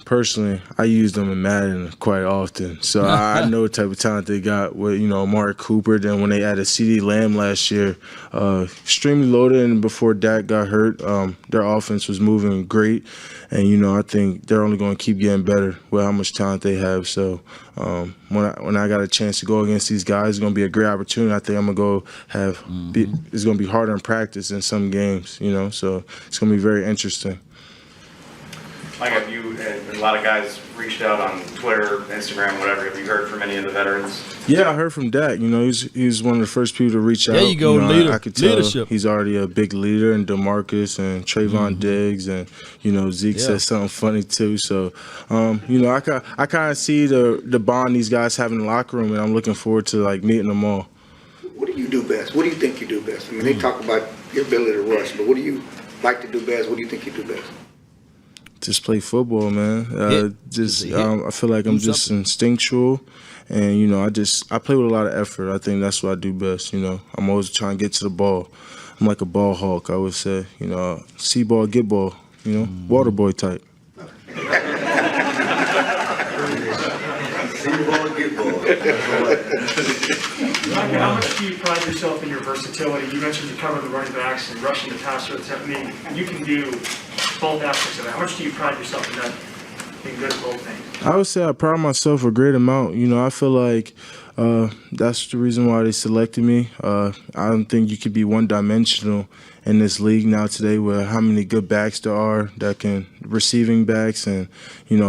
Personally, I use them in Madden quite often, so I know what type of talent they got with, Mark Cooper. Then when they added CeeDee Lamb last year, extremely loaded, and before Dak got hurt, their offense was moving great, and I think they're only going to keep getting better with how much talent they have. So when I got a chance to go against these guys, it's going to be a great opportunity. I think I'm going to go it's going to be harder in practice in some games, so it's going to be very interesting. Mike, have you and a lot of guys reached out on Twitter, Instagram, whatever? Have you heard from any of the veterans? Yeah, I heard from Dak. He's one of the first people to reach out. There you go, leader. I could tell Leadership. he's already a big leader, and DeMarcus and Trayvon Diggs, and Zeke said something funny too. So, I kind of see the bond these guys have in the locker room, and I'm looking forward to meeting them all. What do you do best? What do you think you do best? I mean, they talk about your ability to rush, but what do you like to do best? What do you think you do best? Just play football, man. I feel like I'm just instinctual, and I play with a lot of effort. I think that's what I do best. I'm always trying to get to the ball. I'm like a ball hawk, I would say. See ball, get ball. Water boy type. See ball, get ball. Micah, how much do you pride yourself in your versatility? You mentioned you cover the running backs and rushing the passer. I mean, you can do both aspects of it. How much do you pride yourself in that, being good at both things? I would say I pride myself a great amount. I feel like that's the reason why they selected me. I don't think you could be one-dimensional in this league now today with how many good backs there are that can receiving backs and,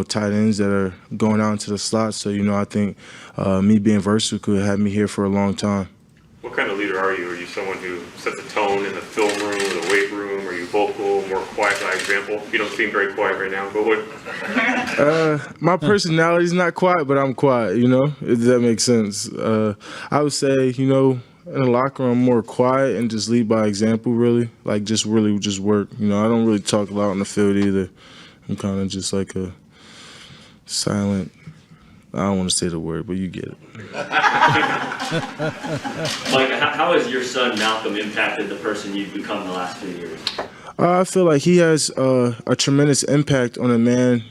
tight ends that are going out into the slot. So, I think me being versatile could have me here for a long time. What kind of leader are you? Are you someone who sets the tone in the film room, the weight room? Are you vocal, more quiet by example? You don't seem very quiet right now, but what? My personality is not quiet, but I'm quiet, if that makes sense. I would say, in the locker room, I'm more quiet and just lead by example, really. Just work. I don't really talk a lot on the field either. I'm kind of just like a silent, I don't want to say the word, but you get it. Mike, how has your son Malcolm impacted the person you've become the last few years? I feel like he has a tremendous impact on a man,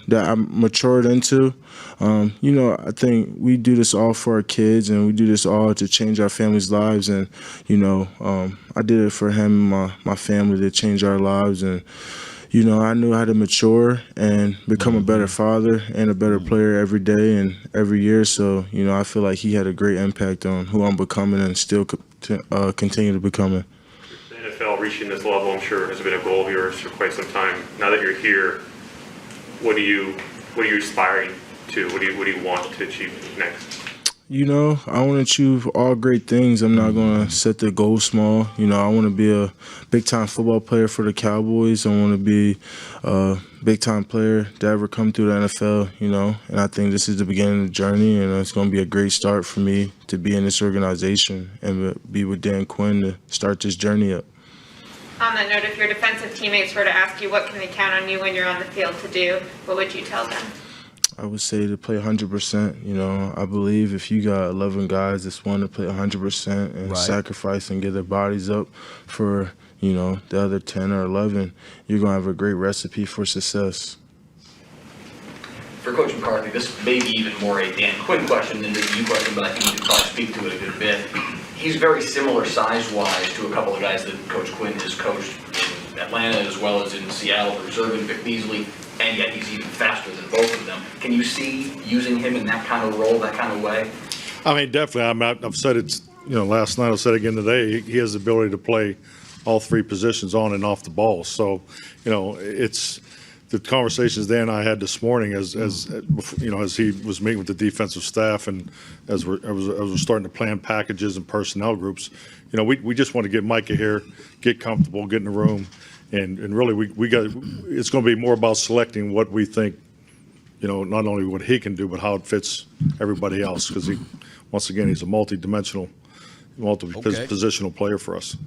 that I'm matured into. I think we do this all for our kids, and we do this all to change our families' lives. And, I did it for him and my family to change our lives. And, I knew how to mature and become a better father and a better player every day and every year. So, I feel like he had a great impact on who I'm becoming and still continue to becoming. The NFL reaching this level, I'm sure, has been a goal of yours for quite some time. Now that you're here, what are you aspiring to? What do you want to achieve next? I want to achieve all great things. I'm not going to set the goal small. I want to be a big-time football player for the Cowboys. I want to be a big-time player to ever come through the NFL, and I think this is the beginning of the journey, and it's going to be a great start for me to be in this organization and be with Dan Quinn to start this journey up. On that note, if your defensive teammates were to ask you what can they count on you when you're on the field to do, what would you tell them? I would say to play 100%. I believe if you got 11 guys that's want to play 100% and sacrifice and get their bodies up for, the other 10 or 11, you're going to have a great recipe for success. For Coach McCarthy, this may be even more a Dan Quinn question than a you question, but I think you can probably speak to it a good bit. He's very similar size-wise to a couple of guys that Coach Quinn has coached in Atlanta as well as in Seattle, preserving Vic Beasley, and yet he's even faster than both of them. Can you see using him in that kind of role, that kind of way? I mean, definitely. I've said it, last night, I've said it again today. He has the ability to play all three positions on and off the ball. So, it's the conversations Dan and I had this morning as he was meeting with the defensive staff and as we're starting to plan packages and personnel groups, we just want to get Micah here, get comfortable, get in the room, and really we got, it's going to be more about selecting what we think, not only what he can do, but how it fits everybody else, because he's a multi-positional player for us.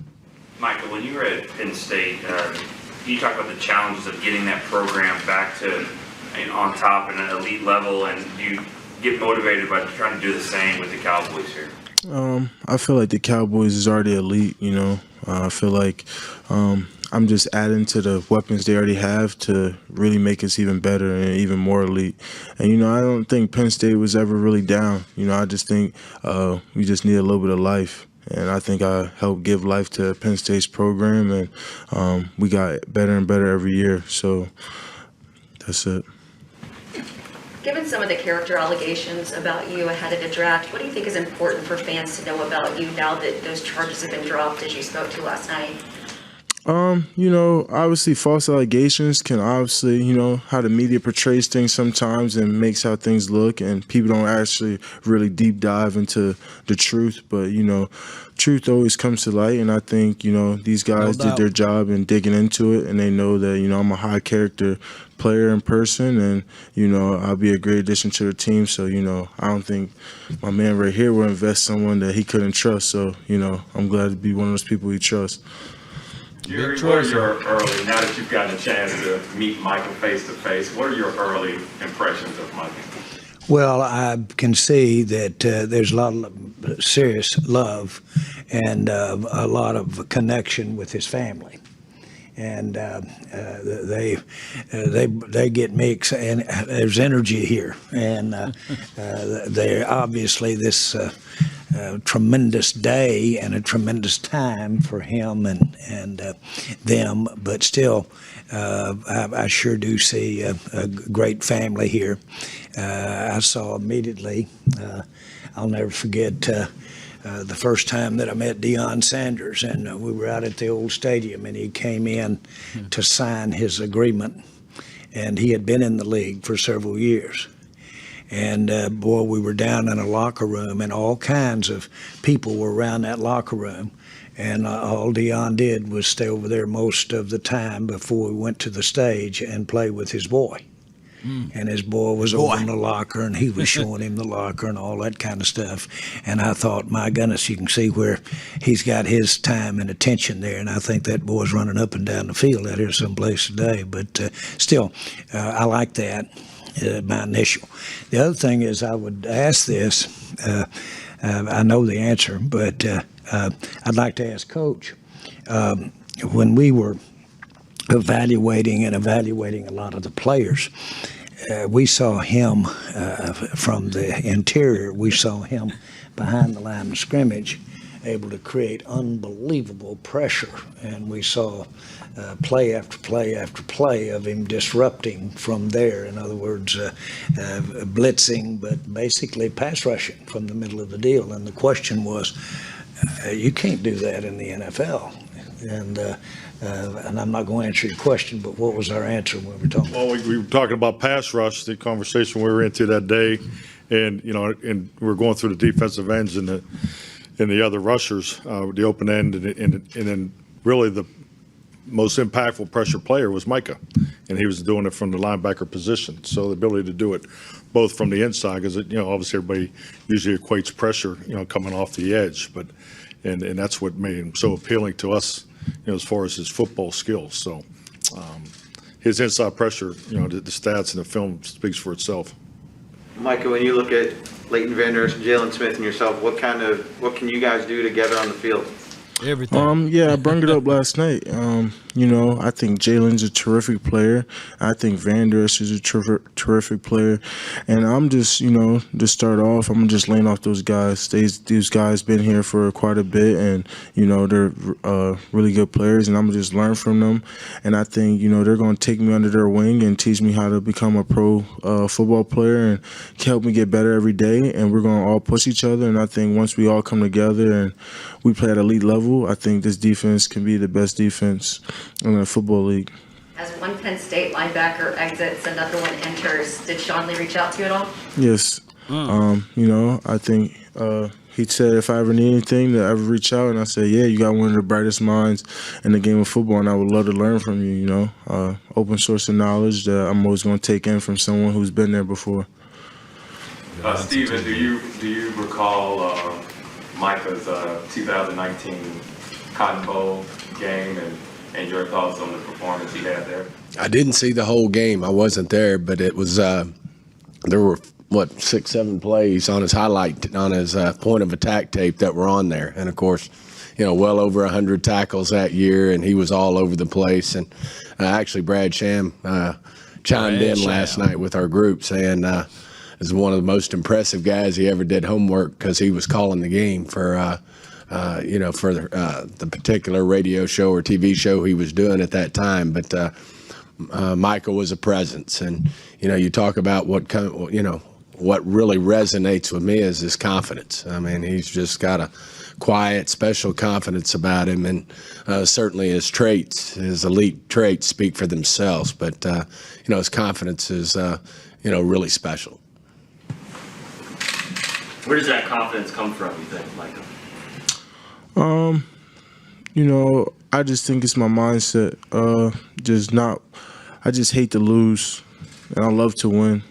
Michael, when you were at Penn State, you talk about the challenges of getting that program back to on top and an elite level, and you get motivated by trying to do the same with the Cowboys here? I feel like the Cowboys is already elite, I feel like I'm just adding to the weapons they already have to really make us even better and even more elite. And, I don't think Penn State was ever really down. I just think we just need a little bit of life. And I think I helped give life to Penn State's program, and we got better and better every year. So that's it. Given some of the character allegations about you ahead of the draft, what do you think is important for fans to know about you now that those charges have been dropped, as you spoke to last night? Obviously false allegations can obviously, how the media portrays things sometimes and makes how things look, and people don't actually really deep dive into the truth. But, truth always comes to light, and I think, these guys did their job in digging into it, and they know that, I'm a high character player in person, and, I'll be a great addition to the team. So, I don't think my man right here will invest someone that he couldn't trust. So, I'm glad to be one of those people he trusts. What are your early, now that you've gotten a chance to meet Michael face to face, what are your early impressions of Michael? Well, I can see that there's a lot of serious love and a lot of connection with his family. And they get mixed, and there's energy here. And they obviously this tremendous day and a tremendous time for him and them, but still, I sure do see a great family here. I saw immediately. I'll never forget. The first time that I met Deion Sanders, and we were out at the old stadium, and he came in to sign his agreement, and he had been in the league for several years. And boy, we were down in a locker room, and all kinds of people were around that locker room, and all Deion did was stay over there most of the time before we went to the stage and play with his boy. And his boy was over in the locker, and he was showing him the locker and all that kind of stuff. And I thought, my goodness, you can see where he's got his time and attention there. And I think that boy's running up and down the field out here someplace today. But still, I like that, my initial. The other thing is I would ask this. I know the answer, but I'd like to ask Coach. When we were evaluating a lot of the players, we saw him from the interior. We saw him behind the line of scrimmage, able to create unbelievable pressure, and we saw play after play after play of him disrupting from there. In other words, blitzing, but basically pass rushing from the middle of the deal. And the question was, you can't do that in the NFL. And I'm not going to answer your question, but what was our answer when we were talking? Well, we were talking about pass rush, the conversation we were into that day, and and we were going through the defensive ends and the other rushers, the open end, and then really the most impactful pressure player was Micah, and he was doing it from the linebacker position. So the ability to do it both from the inside, because obviously everybody usually equates pressure, coming off the edge, but and that's what made him so appealing to us. As far as his football skills. So his inside pressure, the stats and the film speaks for itself. Micah, when you look at Leighton Vander Esch and Jaylon Smith and yourself, what can you guys do together on the field? Everything. Yeah, I brought it up last night. I think Jaylon's a terrific player. I think Vander Esch is a terrific player. And I'm just, to start off, I'm just laying off those guys. These guys been here for quite a bit, and, they're really good players, and I'm going to just learn from them. And I think, they're going to take me under their wing and teach me how to become a pro football player and help me get better every day. And we're going to all push each other. And I think once we all come together and we play at elite level, I think this defense can be the best defense in the football league. As one Penn State linebacker exits, another one enters. Did Sean Lee reach out to you at all? Yes. I think he said if I ever need anything to ever reach out, and I said, yeah, you got one of the brightest minds in the game of football, and I would love to learn from you. Open source of knowledge that I'm always going to take in from someone who's been there before. Steven, do you recall Micah's 2019 Cotton Bowl game and your thoughts on the performance he had there? I didn't see the whole game. I wasn't there, but it was there were 6-7 plays on his point of attack tape that were on there, and of course, well over 100 tackles that year, and he was all over the place. And actually, Brad Sham chimed in last night with our group saying is one of the most impressive guys he ever did homework because he was calling the game for the particular radio show or TV show he was doing at that time. But Michael was a presence, and you talk about what really resonates with me is his confidence. I mean, he's just got a quiet, special confidence about him, and certainly his traits, his elite traits, speak for themselves. But his confidence is really special. Where does that confidence come from, you think, Micah? I just think it's my mindset. I just hate to lose, and I love to win.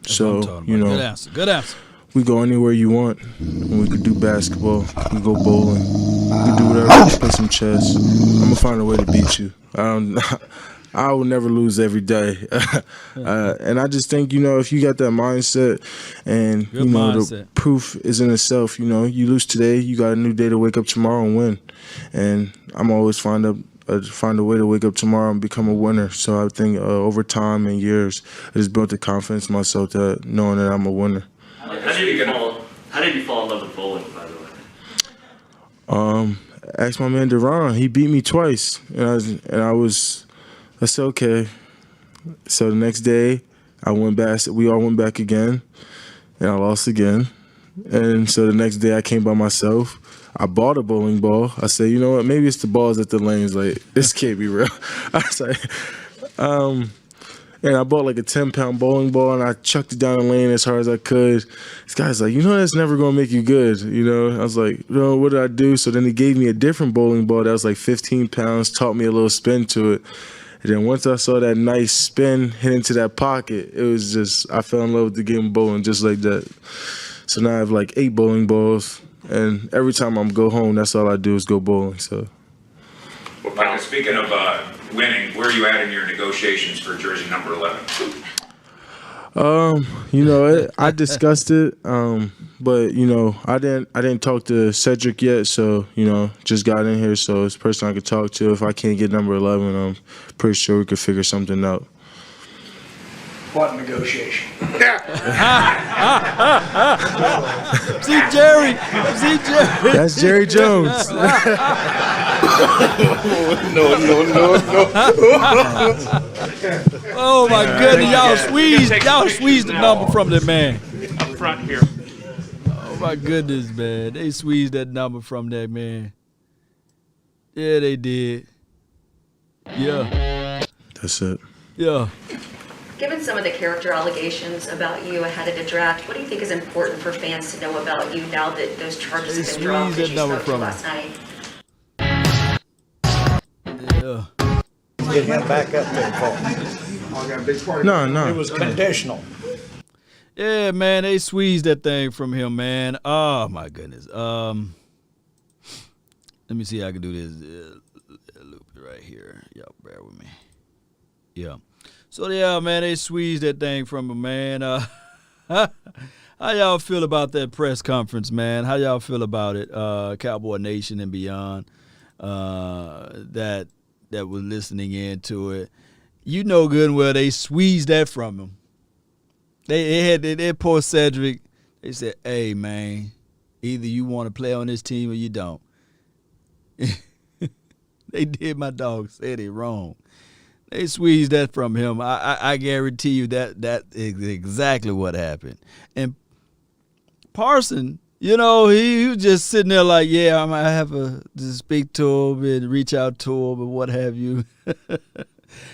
So, Good answer. We go anywhere you want. And we could do basketball. We can go bowling. We can do whatever. Play some chess. I'm gonna find a way to beat you. I will never lose every day. And I just think, if you got that mindset, and the proof is in itself. You lose today, you got a new day to wake up tomorrow and win. And I'm always find a way to wake up tomorrow and become a winner. So I think over time and years, I just built the confidence in myself that knowing that I'm a winner. How did you fall in love with bowling, by the way? Ask my man Deron. He beat me twice, and I said okay. So the next day, we all went back again, and I lost again. And so the next day I came by myself. I bought a bowling ball. I said, you know what, maybe it's the balls at the lanes. Like, this can't be real. I was like, and I bought like a 10-pound bowling ball, and I chucked it down the lane as hard as I could. This guy's like, that's never going to make you good. I was like, what did I do? So then he gave me a different bowling ball that was like 15 pounds, taught me a little spin to it. And then once I saw that nice spin hit into that pocket, it was just, I fell in love with the game of bowling just like that. So now I have like 8 bowling balls, and every time I go home, that's all I do is go bowling. So. Well, Michael, speaking of winning, where are you at in your negotiations for jersey number 11? I discussed it, but I didn't talk to Cedric yet, so just got in here, so it's a person I could talk to. If I can't get number 11, I'm pretty sure we could figure something out. What negotiation? See Jerry. That's Jerry Jones. No. Oh my goodness, y'all squeezed the number from that man. Up front here. Oh my goodness, man. They squeezed that number from that man. Yeah, they did. Yeah. That's it. Yeah. Given some of the character allegations about you ahead of the draft, what do you think is important for fans to know about you now that those charges have been dropped that you spoke to last night? Yeah. Get him back up there, Paul. No. It was conditional. Yeah, man, they squeezed that thing from him, man. Oh my goodness. Let me see how I can do this. Loop it right here. Y'all bear with me. Yeah. So yeah, man, they squeezed that thing from him, man. How y'all feel about that press conference, man? How y'all feel about it, Cowboy Nation and beyond, that was listening into it? You know good and well they squeezed that from him. They poor Cedric. They said, "Hey, man, either you want to play on this team or you don't." They did my dog said it wrong. They squeezed that from him. I guarantee you that is exactly what happened. And Parsons, he was just sitting there like, yeah, I have to speak to him and reach out to him and what have you.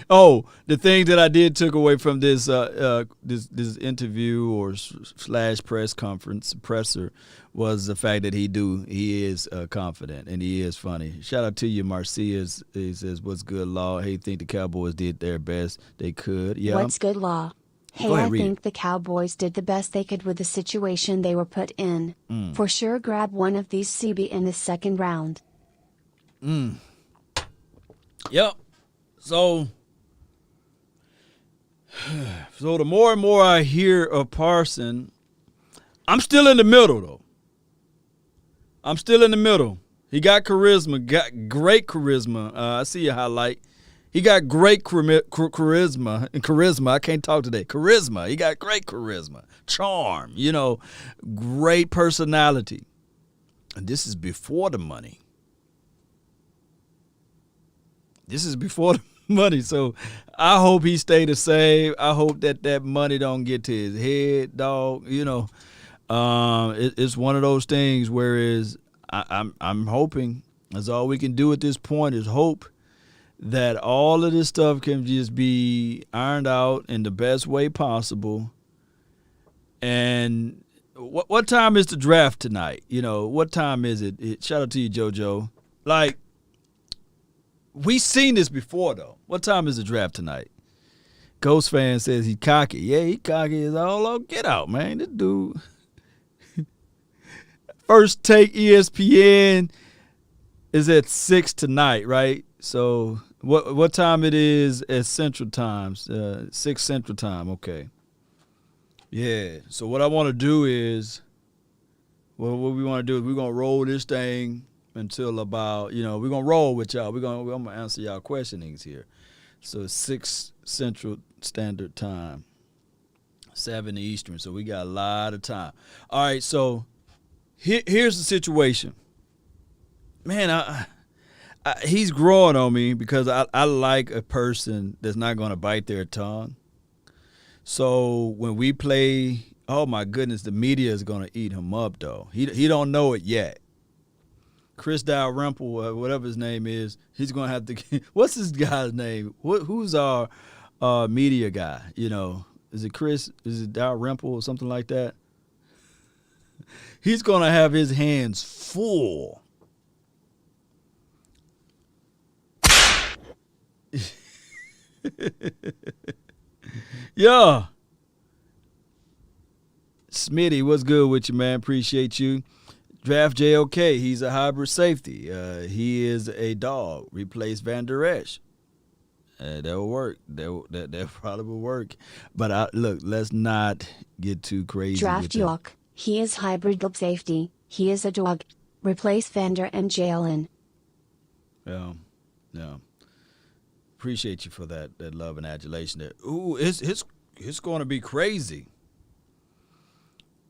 Oh, the thing that I did took away from this this interview or slash press conference presser was the fact that he is confident and he is funny. Shout out to you, Marcia. He says, "What's good, Law? Hey, think the Cowboys did their best they could." Yeah. What's good, Law? Hey, Go ahead, I read think the Cowboys did the best they could with the situation they were put in. For sure, grab one of these CB in the second round. Yep. So the more and more I hear of Parson, I'm still in the middle, though. I'm still in the middle. He got charisma, got great charisma. I see your highlight. He got great charisma. I can't talk today. Charisma. He got great charisma. Charm. Great personality. And this is before the money. So I hope he stay the same. I hope that money don't get to his head, dog. It's one of those things. Whereas I'm hoping that's all we can do at this point is hope that all of this stuff can just be ironed out in the best way possible. And what time is the draft tonight? What time is it? Shout out to you, JoJo. Like, we seen this before, though. What time is the draft tonight? Ghost fan says he's cocky. Yeah, he cocky as all get out, man. This dude. First Take ESPN is at 6 tonight, right? So what time it is at Central Time? 6 Central Time, okay. Yeah, so what I want to do is, what we want to do is we're going to roll this thing until about, we're going to roll with y'all. I'm going to answer y'all questionings here. So 6 Central Standard Time, 7 Eastern, so we got a lot of time. All right, so here's the situation. Man, he's growing on me because I like a person that's not going to bite their tongue. So when we play, oh my goodness, the media is going to eat him up, though. He don't know it yet. Chris Dalrymple, whatever his name is, he's going to have to – what's this guy's name? Who's our media guy? Is it Chris? Is it Dalrymple or something like that? He's going to have his hands full. Yeah. Smitty, what's good with you, man? Appreciate you. Draft JOK, he's a hybrid safety. He is a dog. Replace Van Der Esch. That'll work. That probably will work. But look, let's not get too crazy. Draft York, he is hybrid safety. He is a dog. Replace Vander and Jaylon. Yeah. Appreciate you for that love and adulation there. Ooh, it's going to be crazy.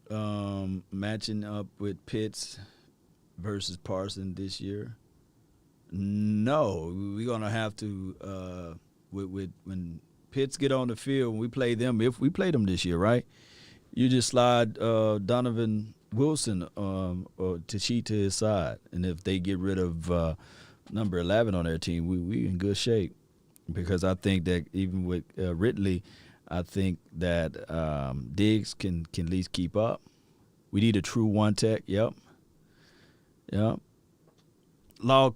Matching up with Pitts versus Parsons this year. No, we're going to have to when Pitts get on the field, when we play them, if we play them this year, right? You just slide Donovan Wilson or Tachie to his side. And if they get rid of number 11 on their team, we in good shape. Because I think that even with Ridley, I think that Diggs can at least keep up. We need a true one tech. Yep. Law,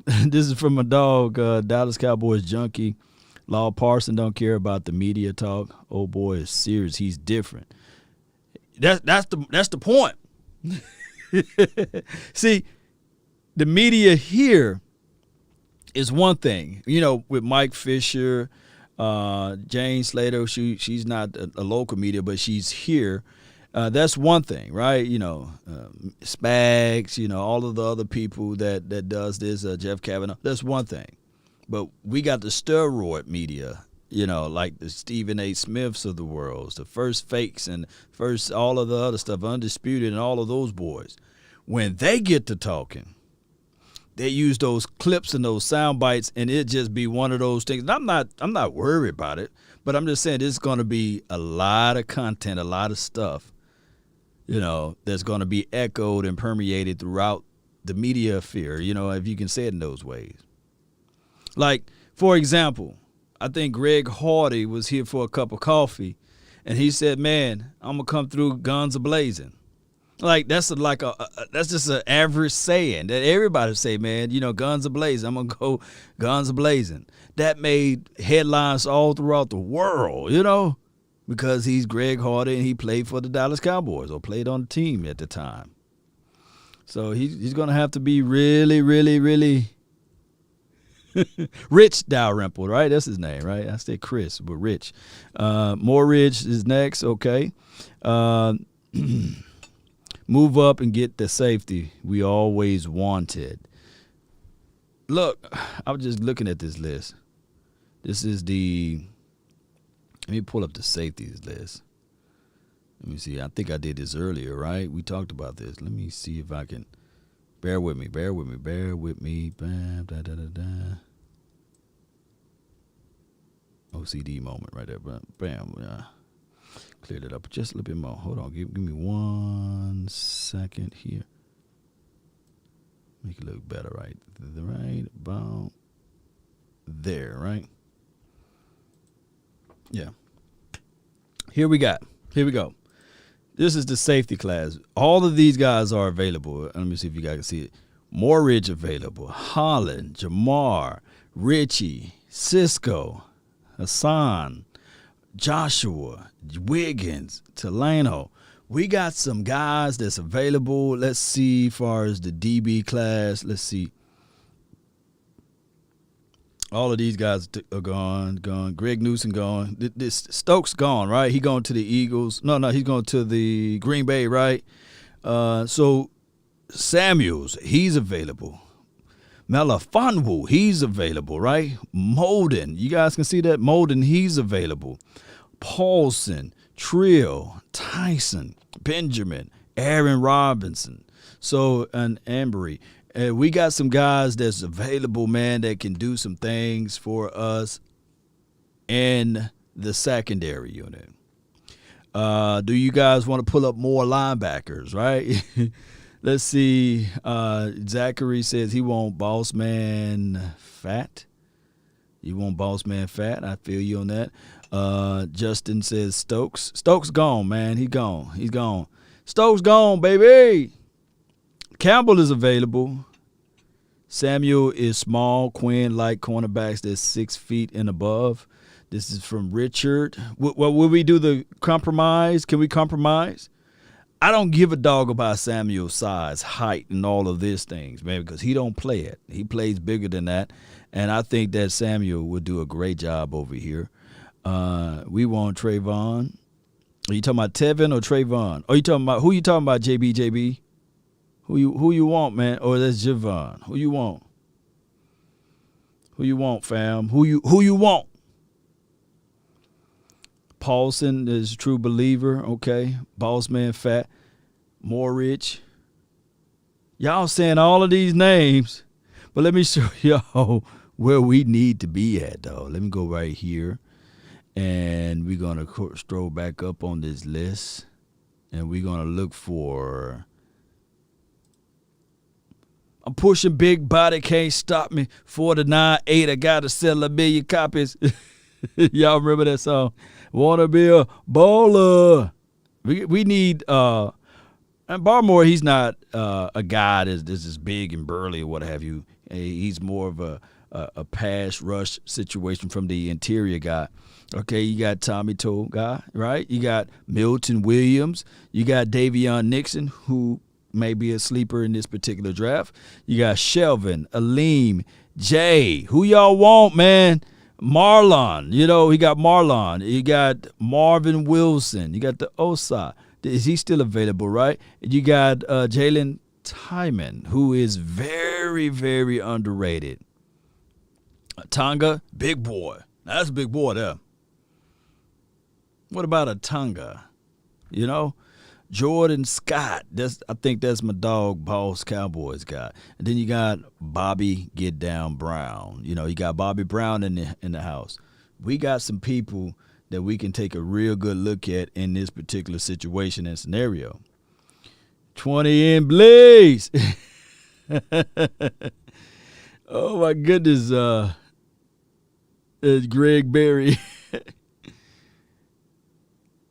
this is from my dog, Dallas Cowboys junkie. Law Parson don't care about the media talk. Oh boy, is serious. He's different. That's the point. See, the media here is one thing. With Mike Fisher, Jane Slater, she's not a local media, but she's here. That's one thing, right? Spags, all of the other people that does this, Jeff Kavanaugh, that's one thing. But we got the steroid media, like the Stephen A. Smiths of the world, the First Fakes and first all of the other stuff, Undisputed and all of those boys. When they get to talking, they use those clips and those sound bites, and it just be one of those things. And I'm not worried about it, but I'm just saying it's going to be a lot of content, a lot of stuff, that's going to be echoed and permeated throughout the media sphere, if you can say it in those ways. Like, for example, I think Greg Hardy was here for a cup of coffee, and he said, "Man, I'm gonna come through guns a blazing." Like that's that's just an average saying that everybody say, man. You know, guns a blazing. I'm gonna go guns a blazing. That made headlines all throughout the world. You know, because he's Greg Hardy and he played for the Dallas Cowboys or played on the team at the time. So he's gonna have to be really, really, really Rich Dalrymple, right? That's his name, right? I said Chris, but Rich. More Rich is next. Okay. Move up and get the safety we always wanted. Look, I was just looking at this list. This is let me pull up the safeties list. Let me see. I think I did this earlier, right? We talked about this. Let me see if I can. Bear with me. Bam, da, da, da, da. OCD moment right there. Bam. Yeah. Cleared it up just a little bit more. Hold on. Give me 1 second here. Make it look better, right? Right about there, right? Yeah. Here we go. This is the safety class. All of these guys are available. Let me see if you guys can see it. Morridge available. Holland, Jamar, Richie, Cisco, Hassan, Joshua, Wiggins, Delano. We got some guys that's available. Let's see as far as the DB class. Let's see. All of these guys are gone. Greg Newsom gone. This Stokes gone, right? He going to the Eagles. No, he's going to the Green Bay, right? So Samuels, he's available. Melifonwu, he's available, right? Molden, you guys can see that. Molden, he's available. Paulson, Trill, Tyson, Benjamin, Aaron Robinson. So, and Embry. We got some guys that's available, man, that can do some things for us in the secondary unit. Do you guys want to pull up more linebackers, right? Let's see. Zachary says he want boss man fat. You want boss man fat. I feel you on that. Justin says Stokes. Stokes gone, man. He's gone. Stokes gone, baby. Campbell is available. Samuel is small. Quinn like cornerbacks that's 6 feet and above. This is from Richard. Well, will we do the compromise? Can we compromise? I don't give a dog about Samuel's size, height, and all of these things, man, because he don't play it. He plays bigger than that, and I think that Samuel would do a great job over here. We want Trayvon. Are you talking about Tevin or Trayvon? Are you talking about who? You talking about JB? Who you want, man? Or that's Javon? Who you want? Who you want, fam? Who you want? Paulson is a true believer. Okay. Boss man fat. More rich. Y'all saying all of these names, but let me show y'all where we need to be at, though. Let me go right here, and we're gonna stroll back up on this list, and we're gonna look for. I'm pushing big body, can't stop me. 49.8, I gotta sell 1 million copies. Y'all remember that song? Wanna be a baller. We need and Barmore, he's not a guy that's just big and burly or what have you. He's more of a pass rush situation from the interior guy. Okay, you got Tommy Toe guy, right? You got Milton Williams. You got Davion Nixon, who may be a sleeper in this particular draft. You got Shelvin, Aleem, Jay. Who y'all want, man? Marlon. You know, he got Marlon. You got Marvin Wilson. You got the Osa. Is he still available, right? You got Jalen Tyman, who is very, very underrated. Tonga, big boy. Now, that's a big boy there. What about a Tonga? You know? Jordan Scott, I think that's my dog, Boss Cowboys guy. And then you got Bobby Get Down Brown. You know, you got Bobby Brown in the house. We got some people that we can take a real good look at in this particular situation and scenario. 20 in Blaze. Oh my goodness. It's Greg Berry.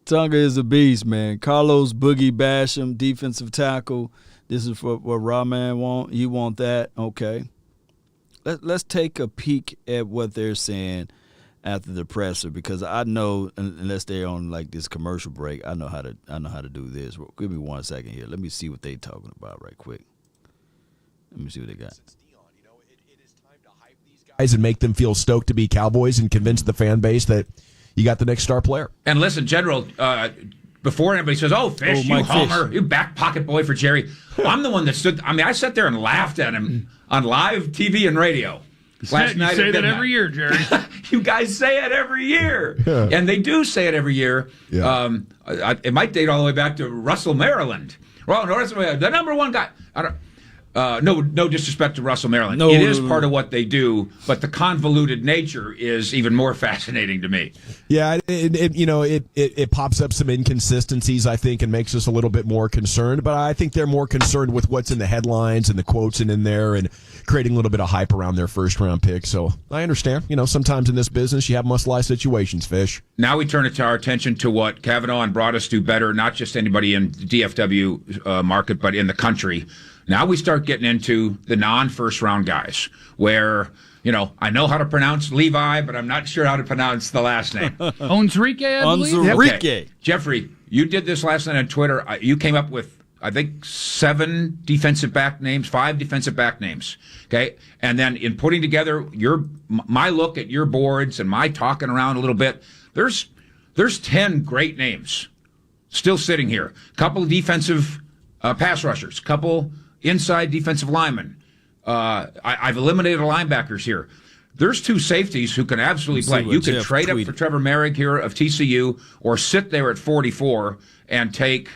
Tonga is a beast, man. Carlos Boogie Basham, defensive tackle. This is what Rahman want. You want that? Okay. Let's take a peek at what they're saying after the presser, because I know, unless they're on like this commercial break, I know how to do this. Give me 1 second here. Let me see what they're talking about right quick. Let me see what they got. Guys, and make them feel stoked to be Cowboys and convince the fan base that you got the next star player. And listen, General, before anybody says, "Oh, Fish, you homer, Fish. you back pocket boy for Jerry," I'm the one that stood. I mean, I sat there and laughed at him on live TV and radio. Last night you say at that midnight. every year, Jerry. You guys say it every year. Yeah. And they do say it every year. Yeah. It might date all the way back to Russell, Maryland. Well, no, the number one guy. No disrespect to Russell, Maryland. It is part of what they do, but the convoluted nature is even more fascinating to me. Yeah, it pops up some inconsistencies, I think, and makes us a little bit more concerned. But I think they're more concerned with what's in the headlines and the quotes in there and creating a little bit of hype around their first-round pick. So I understand. Sometimes in this business you have must-lie situations, Fish. Now we turn our attention to what Kavanaugh and Broadus do better, not just anybody in the DFW market, but in the country. Now we start getting into the non-first-round guys where, I know how to pronounce Levi, but I'm not sure how to pronounce the last name. Onzurike, I believe? Onzurike. Okay. Jeffrey, you did this last night on Twitter. You came up with, I think, 5 defensive back names, okay? And then in putting together my look at your boards and my talking around a little bit, there's 10 great names still sitting here. A couple of defensive pass rushers, couple inside defensive linemen. I've eliminated linebackers here. There's 2 safeties who can absolutely play. You could trade up for Trevor Merrick here of TCU, or sit there at 44 and take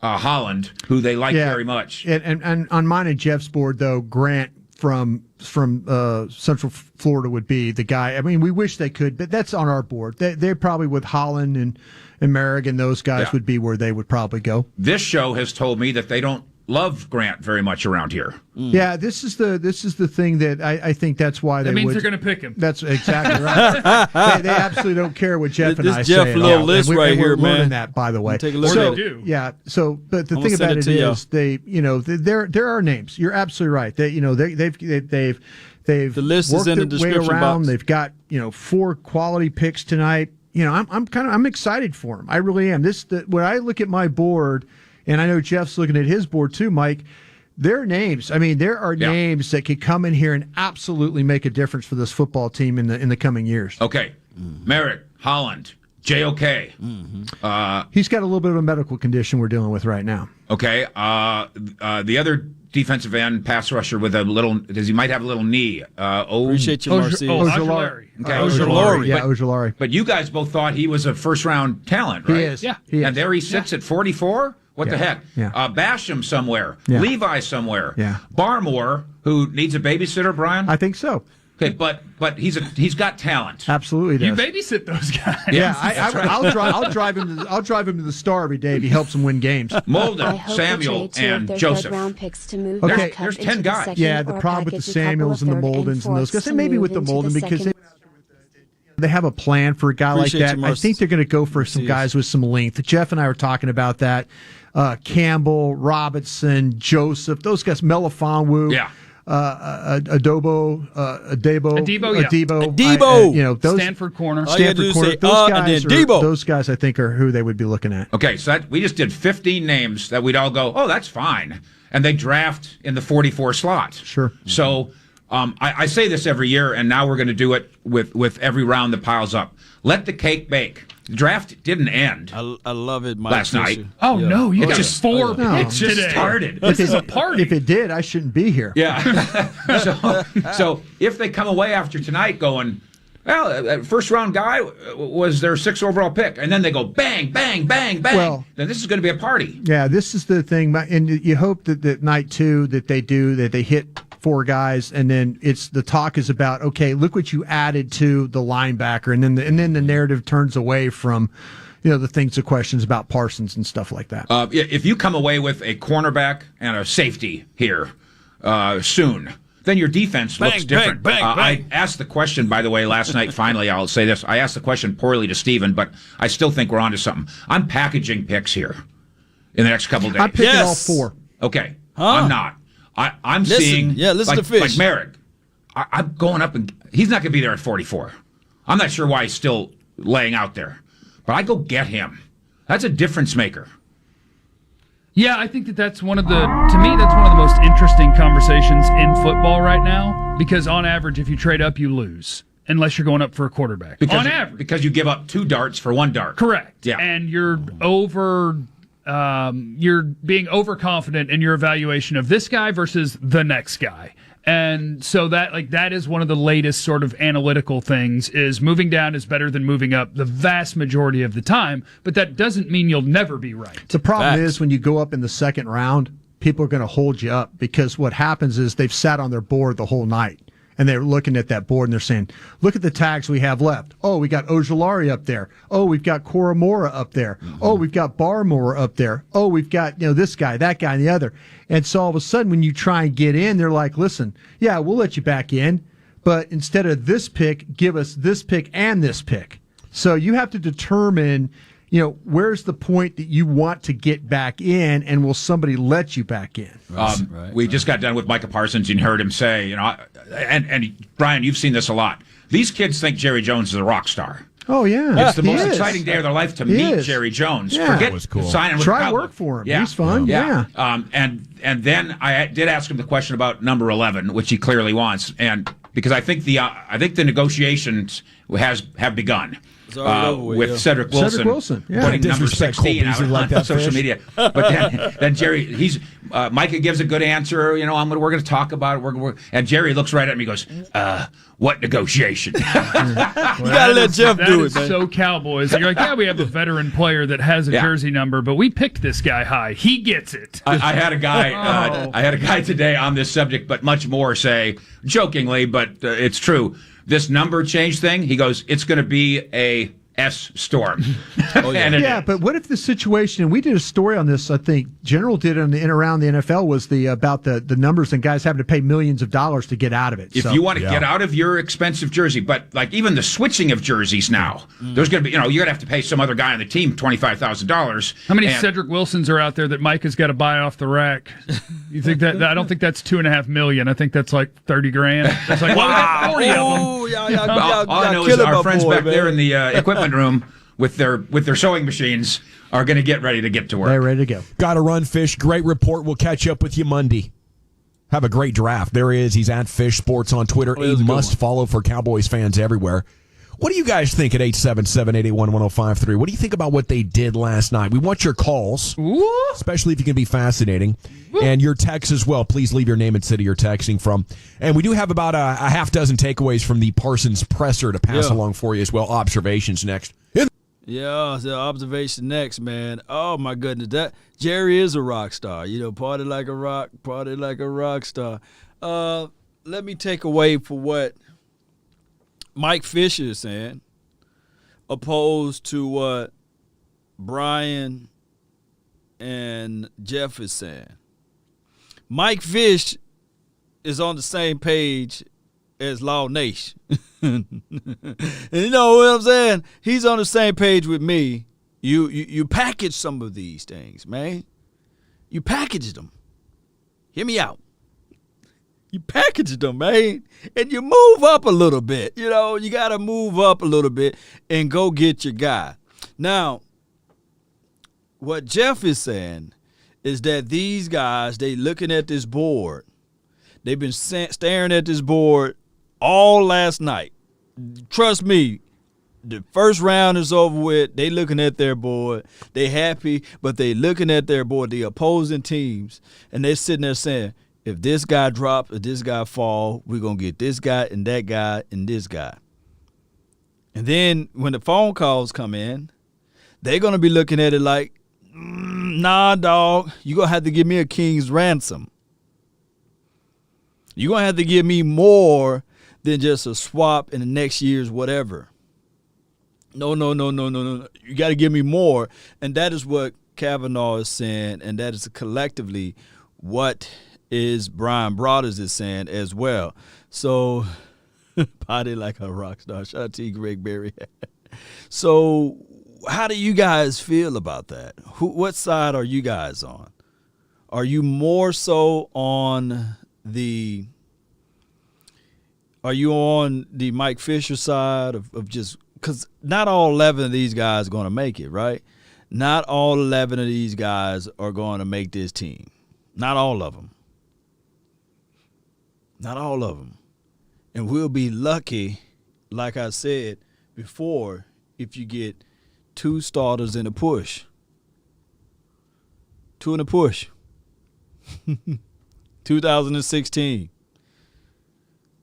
Holland, who they like very much. And on mine and Jeff's board, though, Grant from Central Florida would be the guy. I mean, we wish they could, but that's on our board. They're probably with Holland and Merrick and those guys would be where they would probably go. This show has told me that they don't love Grant very much around here. Yeah, this is the thing that I think that's why that they means would. they're going to pick him. That's exactly right. they absolutely don't care what Jeff and I say. Jeff at little all. list and right we're here, learning man. that, by the way. Take a look Or at they it. do. Yeah. So, but the I'm thing gonna about send it it to is, there are names. You're absolutely right. They've the list worked is in the their way description around. box. They've got 4 quality picks tonight. I'm excited for them. I really am. When I look at my board, and I know Jeff's looking at his board too, Mike. There are names. I mean, there are names that could come in here and absolutely make a difference for this football team in the coming years. Okay. Merrick, Holland, JOK. He's got a little bit of a medical condition we're dealing with right now. Okay. The other defensive end pass rusher with a little, he might have a little knee. Appreciate you, Marcy. Ojulari. Okay. Ojulari. Yeah, Ojulari. But you guys both thought he was a first-round talent, right? He is. Yeah. He is. And there he sits at 44? What the heck? Yeah. Basham somewhere. Yeah. Levi somewhere. Yeah. Barmore, who needs a babysitter, Brian? I think so. Okay, but he's got talent. Absolutely You does. babysit those guys. Yeah, I'll drive him to the Star every day if he helps him win games. I Molden, hope Samuel, the trade two of and their Joseph. third-round picks to move Okay, back up there's into 10 the guys. second Yeah, the or problem with the package a couple Samuels of and the third Moldens and those fourths guys, to and maybe move with the into Molden because second. they have a plan for a guy Appreciate like that. you, I Marcy. think they're going to go for some guys with some length. Jeff and I were talking about that. Campbell, Robinson, Joseph, those guys, Melifonwu. Yeah. Adebo. Those Stanford corner. All you had to do Stanford is corner. say, and then Debo. Those guys, I think, are who they would be looking at. Okay, so we just did 15 names that we'd all go, oh, that's fine. And they draft in the 44 slot. Sure. So I say this every year, and now we're going to do it with every round that piles up. Let the cake bake. The draft didn't end I love it, Mike last night. Fisher. Oh, Yeah. no, you got just 4 No. picks It just today. started. This is a party. If it did, I shouldn't be here. Yeah. so if they come away after tonight going, well, first round guy was their 6th overall pick, and then they go bang, bang, bang, bang, Well- then this is going to be a party. Yeah, this is the thing, and you hope that night 2 that they hit 4 guys, and then the talk is about, okay, look what you added to the linebacker, and then the narrative turns away from, the questions about Parsons and stuff like that. If you come away with a cornerback and a safety here soon, then your defense looks different. bang, I asked the question, by the way, last night. Finally, I'll say this. I asked the question poorly to Steven, but I still think we're onto something. I'm packaging picks here in the next couple of days. I'm picking all 4. Okay. Huh? I'm not. I'm Listen, seeing listen like, to Fish. like Merrick. I'm going up, and he's not going to be there at 44. I'm not sure why he's still laying out there, but I go get him. That's a difference maker. Yeah, I think that's one of the most interesting conversations in football right now, because on average, if you trade up, you lose, unless you're going up for a quarterback. On average. Because you give up 2 darts for 1 dart. Correct. Yeah. And you're being overconfident in your evaluation of this guy versus the next guy. And so that is one of the latest sort of analytical things, is moving down is better than moving up the vast majority of the time, but that doesn't mean you'll never be right. The problem is when you go up in the second round, people are going to hold you up, because what happens is they've sat on their board the whole night. And they're looking at that board and they're saying, look at the tags we have left. Oh, we got Ojulari up there. Oh, we've got Koromora up there. Mm-hmm. Oh, we've got Barmore up there. Oh, we've got, this guy, that guy, and the other. And so all of a sudden when you try and get in, they're like, listen, yeah, we'll let you back in, but instead of this pick, give us this pick and this pick. So you have to determine, where's the point that you want to get back in, and will somebody let you back in? We just got done with Micah Parsons, and you heard him say, and Brian, you've seen this a lot. These kids think Jerry Jones is a rock star. Oh, yeah. It's the most exciting day of their life to meet Jerry Jones. Yeah. Forget That was cool. signing with Try Cowboys. work for him. He's fun. Yeah. And then I did ask him the question about number 11, which he clearly wants, and because I think the negotiations have begun. With Cedric Wilson, putting number 16 out on social media. But then Jerry, Micah gives a good answer. We're going to talk about it. And Jerry looks right at me and goes, what negotiation? You got to let Jeff do it, man. So Cowboys. You're like, yeah, we have a veteran player that has a jersey number, but we picked this guy high. He gets it. I had a guy today on this subject, but much more say, jokingly, but it's true. This number change thing, he goes, it's going to be a S storm. But what if the situation, and we did a story on this, I think General did in and around the NFL, was about the numbers and guys having to pay millions of dollars to get out of it. If you want to get out of your expensive jersey, but like even the switching of jerseys now, there's going to be, you're going to have to pay some other guy on the team $25,000. How many Cedric Wilsons are out there that Micah's got to buy off the rack? You think that? I don't think that's $2.5 million. I think that's like $30,000. That's like, wow. 40 of them. All I know is our friends back there in the equipment room with their sewing machines are going to get ready to get to work. They're ready to go. Got to run, Fish. Great report. We'll catch up with you Monday. Have a great draft. There he is. He's at Fish Sports on Twitter. A must follow for Cowboys fans everywhere. What do you guys think at 877-881-1053? What do you think about what they did last night? We want your calls, especially if you can be fascinating, and your texts as well. Please leave your name and city you're texting from. And we do have about a half dozen takeaways from the Parsons presser to pass along for you as well. Observations next. Yeah, the observation next, man. Oh, my goodness. That Jerry is a rock star. Party like a rock star. Let me take away for what Mike Fisher is saying, opposed to what Brian and Jeff is saying. Mike Fish is on the same page as Law Nation. And you know what I'm saying? He's on the same page with me. You package some of these things, man. You packaged them. Hear me out. You packaged them, man, and you move up a little bit. You got to move up a little bit and go get your guy. Now, what Jeff is saying is that these guys, they looking at this board. They've been staring at this board all last night. Trust me, the first round is over with. They looking at their board. They happy, but they looking at their board, the opposing teams, and they're sitting there saying, if this guy drops, if this guy fall, we're going to get this guy and that guy and this guy. And then when the phone calls come in, they're going to be looking at it like, nah, dog, you're going to have to give me a king's ransom. You're going to have to give me more than just a swap in the next year's whatever. No. You got to give me more. And that is what Kavanaugh is saying, and that is collectively what is Brian Broaders is saying as well. So, body like a rock star. Shout out to you, Greg Berry. So, how do you guys feel about that? What side are you guys on? Are you more so on the Mike Fisher side of just because not all 11 of these guys are going to make it, right? Not all 11 of these guys are going to make this team. Not all of them. Not all of them. And we'll be lucky, like I said before, if you get 2 starters in a push. 2 in a push. 2016.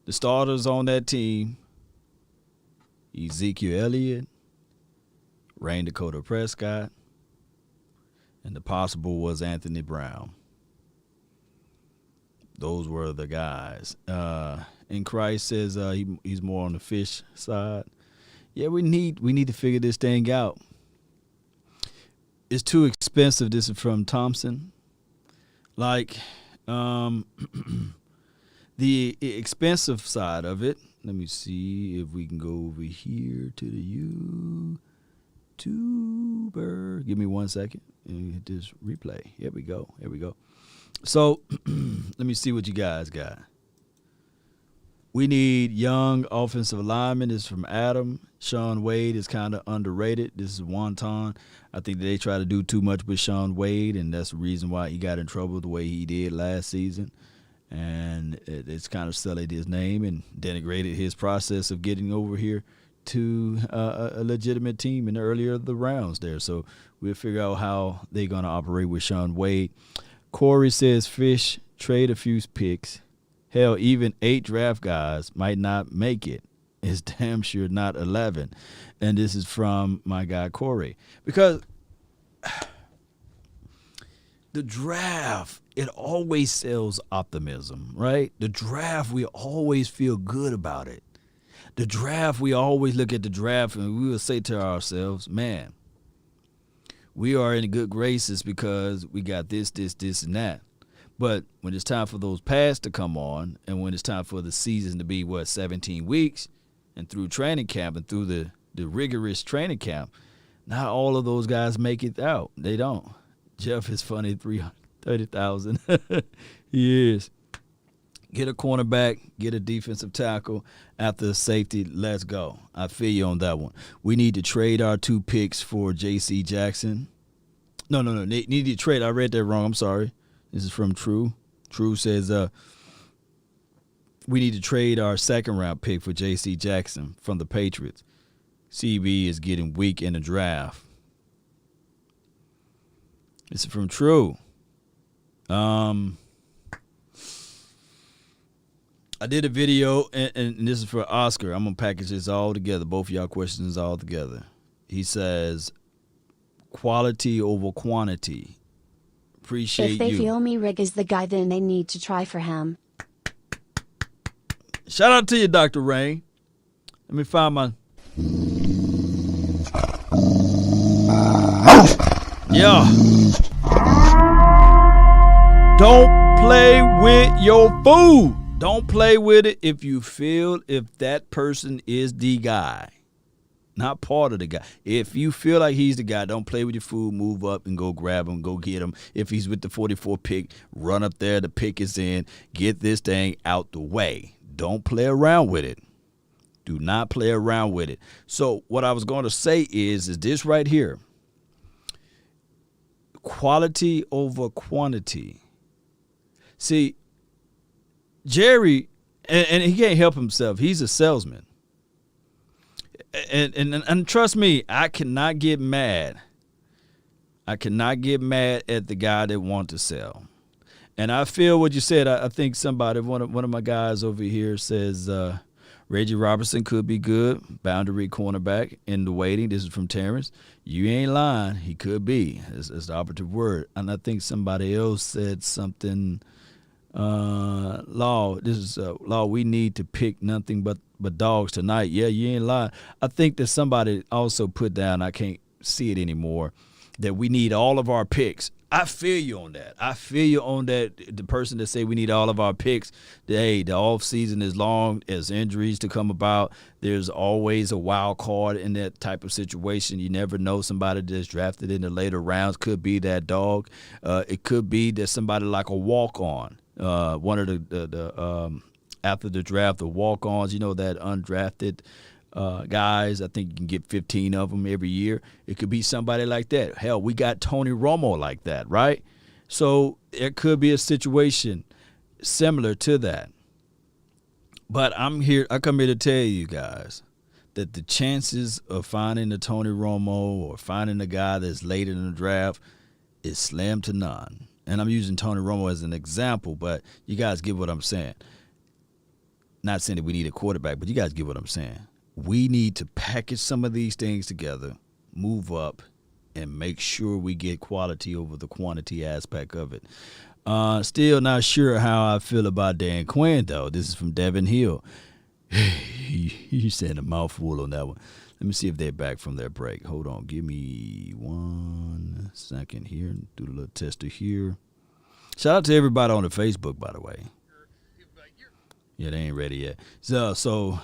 The starters on that team, Ezekiel Elliott, Rain Dakota Prescott, and the possible was Anthony Brown. Those were the guys. And Christ says he's more on the fish side. Yeah, we need to figure this thing out. It's too expensive. This is from Thompson. Like, the expensive side of it. Let me see if we can go over here to the YouTuber. Give me 1 second and hit this replay. Here we go. So let me see what you guys got. We need young offensive linemen. This is from Adam. Sean Wade is kind of underrated. This is Wonton. I think they try to do too much with Sean Wade, and that's the reason why he got in trouble the way he did last season. And it's kind of sullied his name and denigrated his process of getting over here to a legitimate team in the earlier of the rounds there. So we'll figure out how they're going to operate with Sean Wade. Corey says, Fish, trade a few picks. Hell, even 8 draft guys might not make it. It's damn sure not 11. And this is from my guy Corey. Because the draft, it always sells optimism, right? The draft, we always feel good about it. The draft, we always look at the draft and we will say to ourselves, man, we are in good graces because we got this, and that. But when it's time for those pads to come on and when it's time for the season to be, 17 weeks and through training camp and through the rigorous training camp, not all of those guys make it out. They don't. Jeff is funny, 330,000. He is. Get a cornerback, get a defensive tackle after safety. Let's go. I feel you on that one. We need to trade our 2 picks for J.C. Jackson. No. Need to trade. I read that wrong. I'm sorry. This is from True. True says we need to trade our 2nd-round pick for J.C. Jackson from the Patriots. CB is getting weak in the draft. This is from True. I did a video, and this is for Oscar. I'm going to package this all together, both of y'all questions all together. He says, quality over quantity. Appreciate you. If they feel me Rick is the guy, then they need to try for him. Shout out to you, Dr. Rain. Let me find my... Yeah. Don't play with your food. Don't play with it if you feel if that person is the guy, not part of the guy. If you feel like he's the guy, don't play with your food. Move up and go grab him, go get him. If he's with the 44 pick, run up there. The pick is in. Get this thing out the way. Don't play around with it. Do not play around with it. So what I was going to say is this right here. Quality over quantity. See, Jerry, and he can't help himself. He's a salesman. And trust me, I cannot get mad. I cannot get mad at the guy that wants to sell. And I feel what you said. I think somebody, one of my guys over here says Reggie Robertson could be good, boundary cornerback in the waiting. This is from Terrence. You ain't lying. He could be. That's the operative word. And I think somebody else said something. Law, this is Law. We need to pick nothing but dogs tonight. Yeah, you ain't lying. I think that somebody also put down, I can't see it anymore, that we need all of our picks. I feel you on that. I feel you on that. The person that say we need all of our picks, the off season is long, as injuries to come about. There's always a wild card in that type of situation. You never know. Somebody that's drafted in the later rounds could be that dog. It could be that somebody like a walk-on. One of the after the draft, the walk-ons, that undrafted guys. I think you can get 15 of them every year. It could be somebody like that. Hell, we got Tony Romo like that, right? So it could be a situation similar to that. But I come here to tell you guys that the chances of finding a Tony Romo or finding a guy that's late in the draft is slim to none. And I'm using Tony Romo as an example, but you guys get what I'm saying. Not saying that we need a quarterback, but you guys get what I'm saying. We need to package some of these things together, move up, and make sure we get quality over the quantity aspect of it. Still not sure how I feel about Dan Quinn, though. This is from Devin Hill. You said a mouthful on that one. Let me see if they're back from their break. Hold on. Give me 1 second here. Do the little tester here. Shout out to everybody on the Facebook, by the way. Yeah, they ain't ready yet. So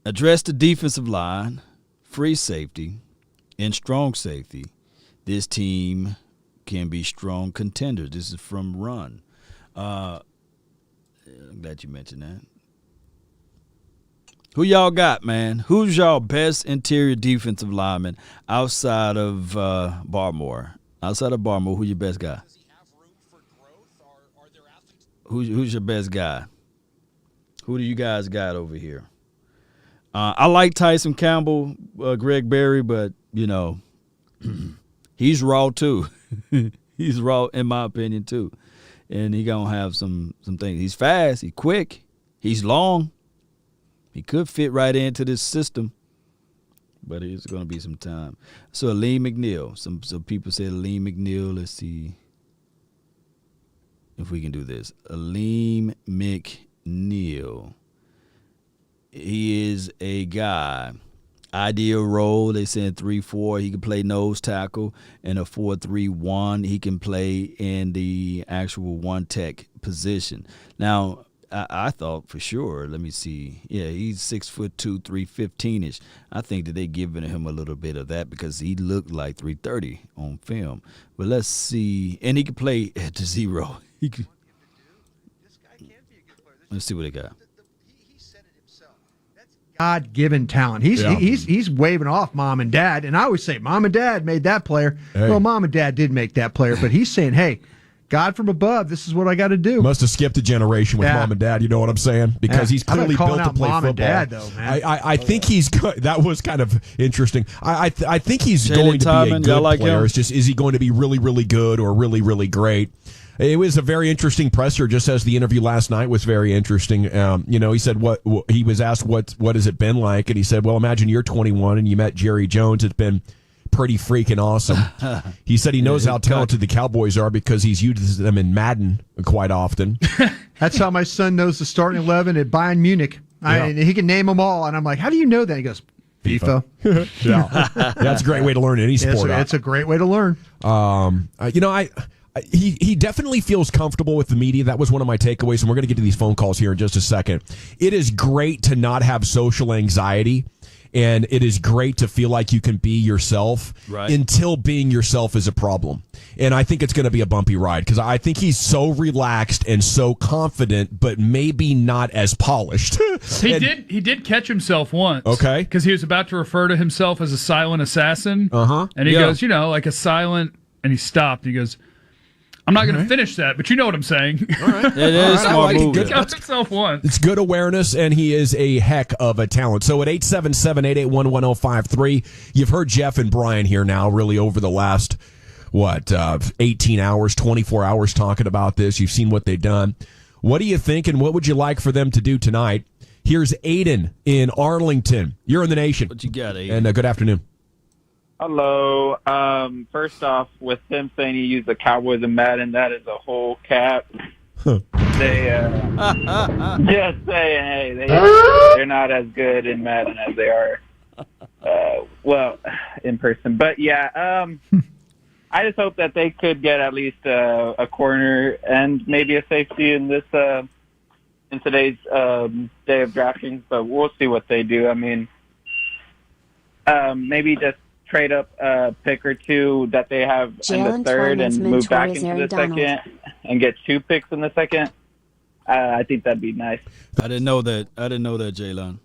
address the defensive line, free safety, and strong safety. This team can be strong contenders. This is from Run. I'm glad you mentioned that. Who y'all got, man? Who's y'all best interior defensive lineman outside of Barmore? Outside of Barmore, who your best guy? Who's your best guy? Who do you guys got over here? I like Tyson Campbell, Greg Berry, but, he's raw too. He's raw, in my opinion, too. And he going to have some things. He's fast. He's quick. He's long. He could fit right into this system, but it's going to be some time. So, Aleem McNeil. Some people said Aleem McNeil. Let's see if we can do this. Aleem McNeil. He is a guy. Ideal role, they said 3-4. He can play nose tackle. In a 4-3-1, he can play in the actual one-tech position. Now, I thought for sure, let me see. Yeah, he's 6'2", 315-ish. I think that they giving him a little bit of that because he looked like 330 on film. But let's see. And he can play at the zero. Let's see what they got. God-given talent. He's waving off mom and dad, and I always say mom and dad made that player. Hey. Well, mom and dad did make that player, but he's saying, hey, God from above, this is what I got to do. Must have skipped a generation with mom and dad, you know what I'm saying? Because he's clearly built to play mom football. And dad, though, man. I think he's good. That was kind of interesting. I think he's going to be a good player. It's just, is he going to be really, really good or really, really great? It was a very interesting presser, just as the interview last night was very interesting. He said he was asked what has it been like, and he said, well, imagine you're 21 and you met Jerry Jones. It's been pretty freaking awesome. He said he knows how talented the Cowboys are because he's used them in Madden quite often. That's how my son knows the starting 11 at Bayern Munich. He can name them all, and I'm like, how do you know that? He goes, FIFA. Yeah, that's a great way to learn any sport. It's a great way to learn. He definitely feels comfortable with the media. That was one of my takeaways, and we're going to get to these phone calls here in just a second. It is great to not have social anxiety, and it is great to feel like you can be yourself until being yourself is a problem. And I think it's going to be a bumpy ride because I think he's so relaxed and so confident, but maybe not as polished. He did catch himself once. Okay. Because he was about to refer to himself as a silent assassin. Uh-huh. And he goes, like a silent, and he stopped. He goes, I'm not going to finish that, but you know what I'm saying. All right. It is smart move. He got himself once. It's good awareness, and he is a heck of a talent. So at 877-881-1053, you've heard Jeff and Brian here now really over the last, 18 hours, 24 hours talking about this. You've seen what they've done. What do you think, and what would you like for them to do tonight? Here's Aiden in Arlington. You're in the nation. What you got, Aiden? And good afternoon. Hello. First off, with him saying he used the Cowboys in Madden, that is a whole cap. They just saying, hey, they're not as good in Madden as they are well, in person. But yeah, I just hope that they could get at least a corner and maybe a safety in this in today's day of drafting. But we'll see what they do. I mean, maybe just trade up a pick or two that they have in the third and move back into the second and get 2 picks in the second. I think that'd be nice. I didn't know that, Jaylon.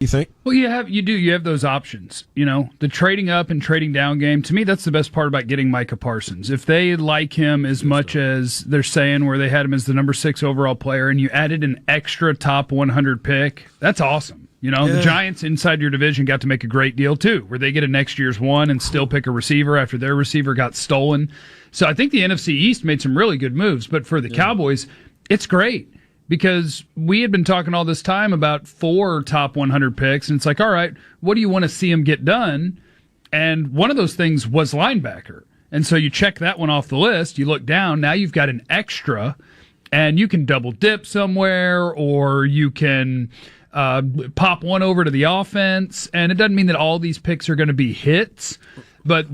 You think? Well, you have those options. You know, the trading up and trading down game. To me, that's the best part about getting Micah Parsons. If they like him as much as they're saying, where they had him as the number 6 overall player, and you added an extra top 100 pick, that's awesome. You know, the Giants inside your division got to make a great deal too, where they get a next year's one and still pick a receiver after their receiver got stolen. So I think the NFC East made some really good moves. But for the Cowboys, it's great. Because we had been talking all this time about 4 top 100 picks, and it's like, all right, what do you want to see them get done? And one of those things was linebacker. And so you check that one off the list, you look down, now you've got an extra, and you can double dip somewhere, or you can pop one over to the offense. And it doesn't mean that all these picks are going to be hits, but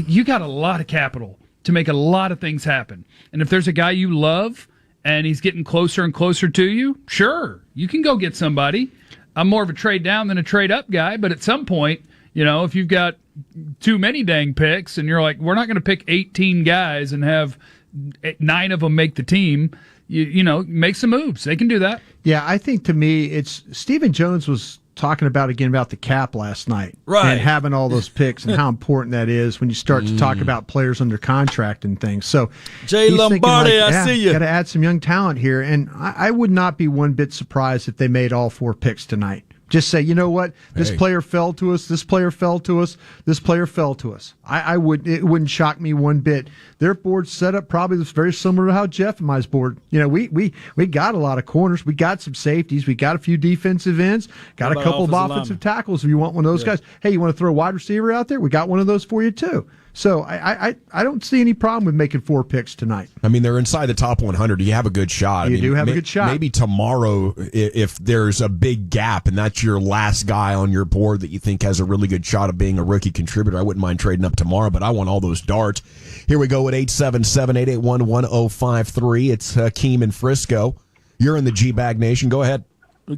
you got a lot of capital to make a lot of things happen. And if there's a guy you love, and he's getting closer and closer to you, sure, you can go get somebody. I'm more of a trade down than a trade up guy, but at some point, you know, if you've got too many dang picks and you're like, we're not going to pick 18 guys and have 9 of them make the team, you know, make some moves. They can do that. Yeah, I think to me, it's Stephen Jones was talking about the cap last night, right? And having all those picks and how important that is when you start to talk about players under contract and things. So, Jay Lombardi, I see you. Got to add some young talent here, and I would not be one bit surprised if they made all 4 picks tonight. Just say, you know what, this player fell to us, this player fell to us, this player fell to us. It wouldn't shock me one bit. Their board set up probably very similar to how Jeff and my board. You know, we got a lot of corners, we got some safeties, we got a few defensive ends, got a couple of offensive tackles. If you want one of those guys, hey, you want to throw a wide receiver out there? We got one of those for you too. So I don't see any problem with making 4 picks tonight. I mean, they're inside the top 100. You have a good shot. You do have a good shot. Maybe tomorrow, if there's a big gap and that's your last guy on your board that you think has a really good shot of being a rookie contributor, I wouldn't mind trading up tomorrow, but I want all those darts. Here we go at 877-881-1053. It's Hakeem in Frisco. You're in the G-Bag Nation. Go ahead.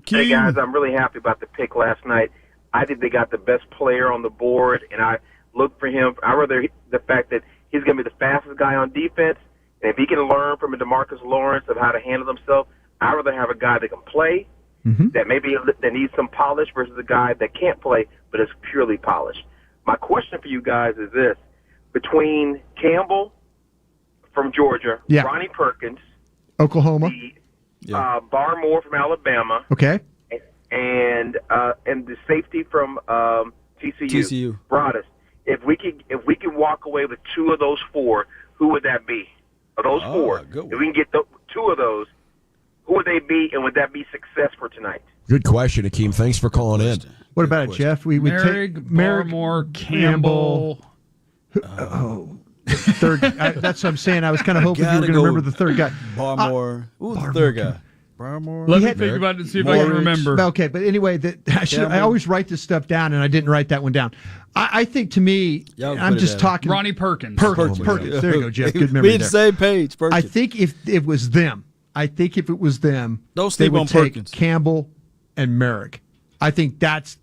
Hey, guys, I'm really happy about the pick last night. I think they got the best player on the board, and I look for him. I rather the fact that he's going to be the fastest guy on defense, and if he can learn from a DeMarcus Lawrence of how to handle himself, I'd rather have a guy that can play, that maybe that needs some polish versus a guy that can't play but is purely polished. My question for you guys is this: between Campbell from Georgia, Ronnie Perkins, Oklahoma, Barmore from Alabama, and the safety from TCU. Broadus. If we can walk away with 2 of those 4, who would that be? Of those 4, if we can get 2 of those, who would they be, and would that be success for tonight? Good question, Hakeem. Thanks for calling in. What about it, Jeff? We would take Barmore, Campbell. Third. That's what I'm saying. I was kind of hoping you were going to remember the third guy. Barmore. Who's the third guy? Barmore. Let me think about it and see if I can remember. Okay, but anyway, I always write this stuff down, and I didn't write that one down. I think to me, I'm just talking. Ronnie Perkins. Perkins. There you go, Jeff. Good memory. We had the same page. Perkins. I think if it was them, don't they sleep would on take Perkins. Campbell and Merrick. I think that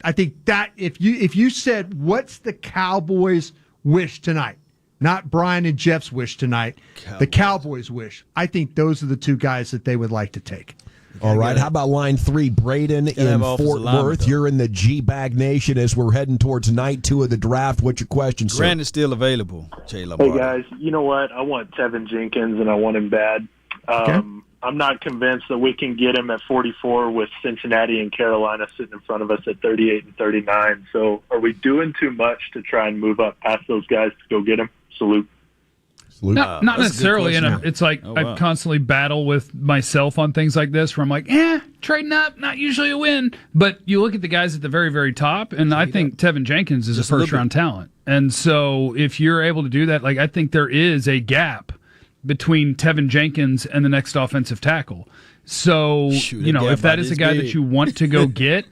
if you said what's the Cowboys' wish tonight, not Brian and Jeff's wish tonight, the Cowboys' wish. I think those are the 2 guys that they would like to take. All right, how about line 3, Braden in Fort Worth? You're in the G-Bag Nation as we're heading towards night 2 of the draft. What's your question, sir? Grant is still available, Jay Hey, Lombardi. guys, you know what? I want Tevin Jenkins, and I want him bad. I'm not convinced that we can get him at 44 with Cincinnati and Carolina sitting in front of us at 38 and 39. So are we doing too much to try and move up past those guys to go get him? Salute. Not necessarily. It's like I constantly battle with myself on things like this where I'm like, trading up, not usually a win. But you look at the guys at the very, very top, and I think Tevin Jenkins is a first-round talent. And so if you're able to do that, like I think there is a gap between Tevin Jenkins and the next offensive tackle. So, if that is a guy that you want to go get,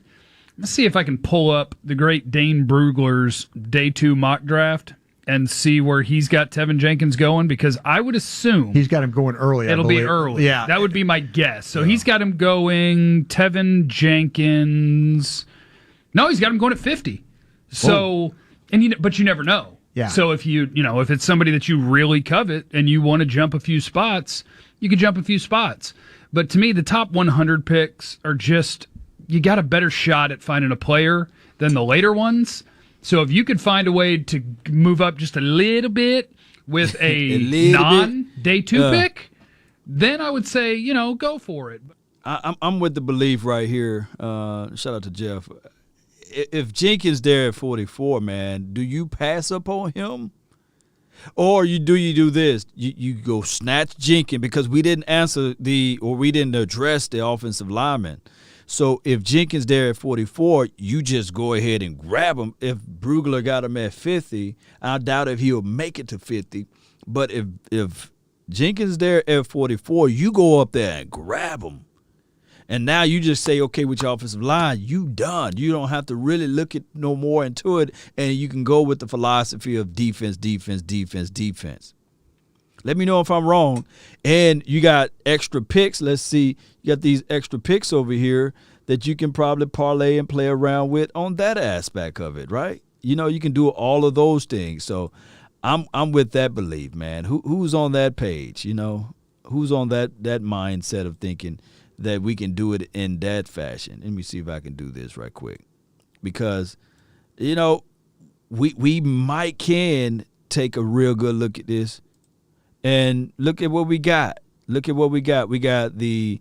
Let's see if I can pull up the great Dane Brugler's Day 2 mock draft and see where he's got Tevin Jenkins going, because I would assume he's got him going early. It'll be early. Yeah. That would be my guess. So he's got him going Tevin Jenkins. No, he's got him going at 50. So, but you never know. Yeah. So if if it's somebody that you really covet and you want to jump a few spots, you can jump a few spots. But to me, the top 100 picks are just, you got a better shot at finding a player than the later ones. So if you could find a way to move up just a little bit with a non-Day 2 pick, then I would say, go for it. I'm with the belief right here. Shout out to Jeff. If Jenkins there at 44, man, do you pass up on him? Or you do this? You go snatch Jenkins, because we didn't we didn't address the offensive lineman. So if Jenkins there at 44, you just go ahead and grab him. If Brugler got him at 50, I doubt if he'll make it to 50. But if Jenkins there at 44, you go up there and grab him. And now you just say, okay, with your offensive line, you done. You don't have to really look at no more into it, and you can go with the philosophy of defense, defense, defense, defense. Let me know if I'm wrong. And you got extra picks. Let's see. You got these extra picks over here that you can probably parlay and play around with on that aspect of it, right? You can do all of those things. So I'm with that belief, man. Who's on that page? Who's on that mindset of thinking that we can do it in that fashion? Let me see if I can do this right quick. Because, we might can take a real good look at this and look at what we got. Look at what we got. We got the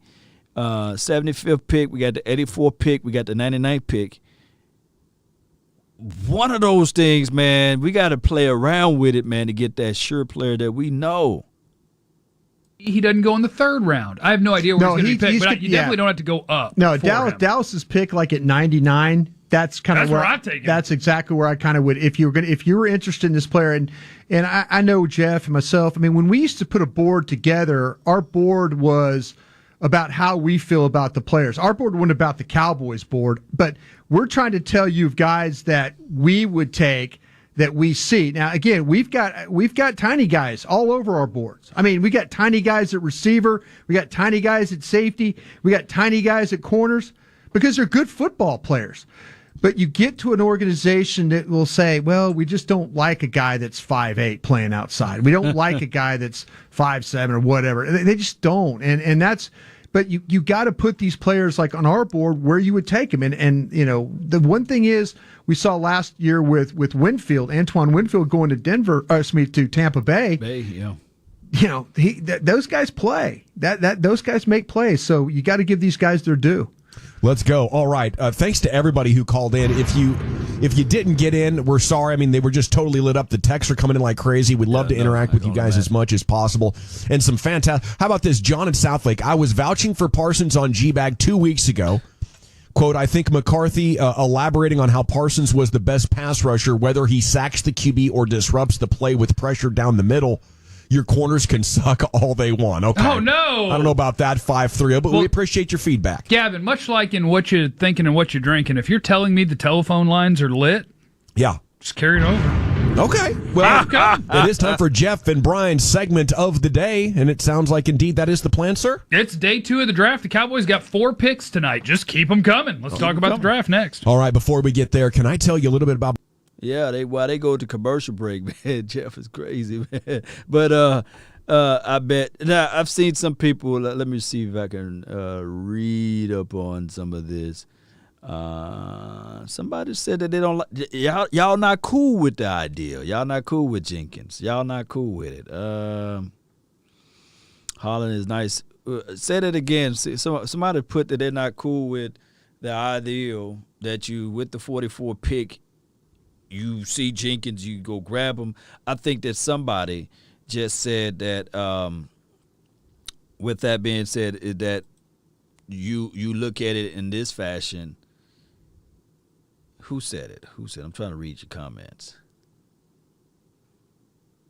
75th pick. We got the 84th pick. We got the 99th pick. One of those things, man, we got to play around with it, man, to get that sure player that we know. He doesn't go in the third round. I have no idea where he's going to be picked, but you definitely don't have to go up. No, Dallas's pick like at 99. That's kind of where I'm taking. That's exactly where I kind of would. If you were interested in this player, and I know Jeff and myself. I mean, when we used to put a board together, our board was about how we feel about the players. Our board wasn't about the Cowboys board, but we're trying to tell you guys that we would take, that we see. Now, again, we've got tiny guys all over our boards. I mean, we got tiny guys at receiver, we got tiny guys at safety, we got tiny guys at corners, because they're good football players. But you get to an organization that will say, well, we just don't like a guy that's 5'8" playing outside. We don't like a guy that's 5'7" or whatever. They just don't. And that's, but you got to put these players like on our board where you would take them. And the one thing is, we saw last year with Winfield, Antoine Winfield going to to Tampa Bay. Those guys play. Those guys make plays. So you got to give these guys their due. Let's go. All right. Thanks to everybody who called in. If you didn't get in, we're sorry. I mean, they were just totally lit up. The texts are coming in like crazy. We'd love to interact with you guys as much as possible. And some fantastic. How about this? John in Southlake. I was vouching for Parsons on G-Bag 2 weeks ago. Quote, I think McCarthy elaborating on how Parsons was the best pass rusher, whether he sacks the QB or disrupts the play with pressure down the middle. Your corners can suck all they want. Okay. Oh, no. I don't know about that 5-3, but we appreciate your feedback. Gavin, much like in what you're thinking and what you're drinking, if you're telling me the telephone lines are lit, just carry it over. Okay. Well, it is time for Jeff and Brian's segment of the day, and it sounds like indeed that is the plan, sir. It's day 2 of the draft. The Cowboys got 4 picks tonight. Just keep them coming. Let's talk about the draft next. All right, before we get there, can I tell you a little bit about... Yeah, while they go to commercial break, man, Jeff is crazy, man. But I bet now I've seen some people. Let me see if I can read up on some of this. Somebody said that they don't like y'all not cool with the idea. Y'all not cool with Jenkins. Y'all not cool with it. Holland is nice. Say that again. Somebody put that they're not cool with the ideal that you with the 44 pick. You see Jenkins, you go grab him. I think that somebody just said that. With that being said, is that you look at it in this fashion. Who said it? I'm trying to read your comments.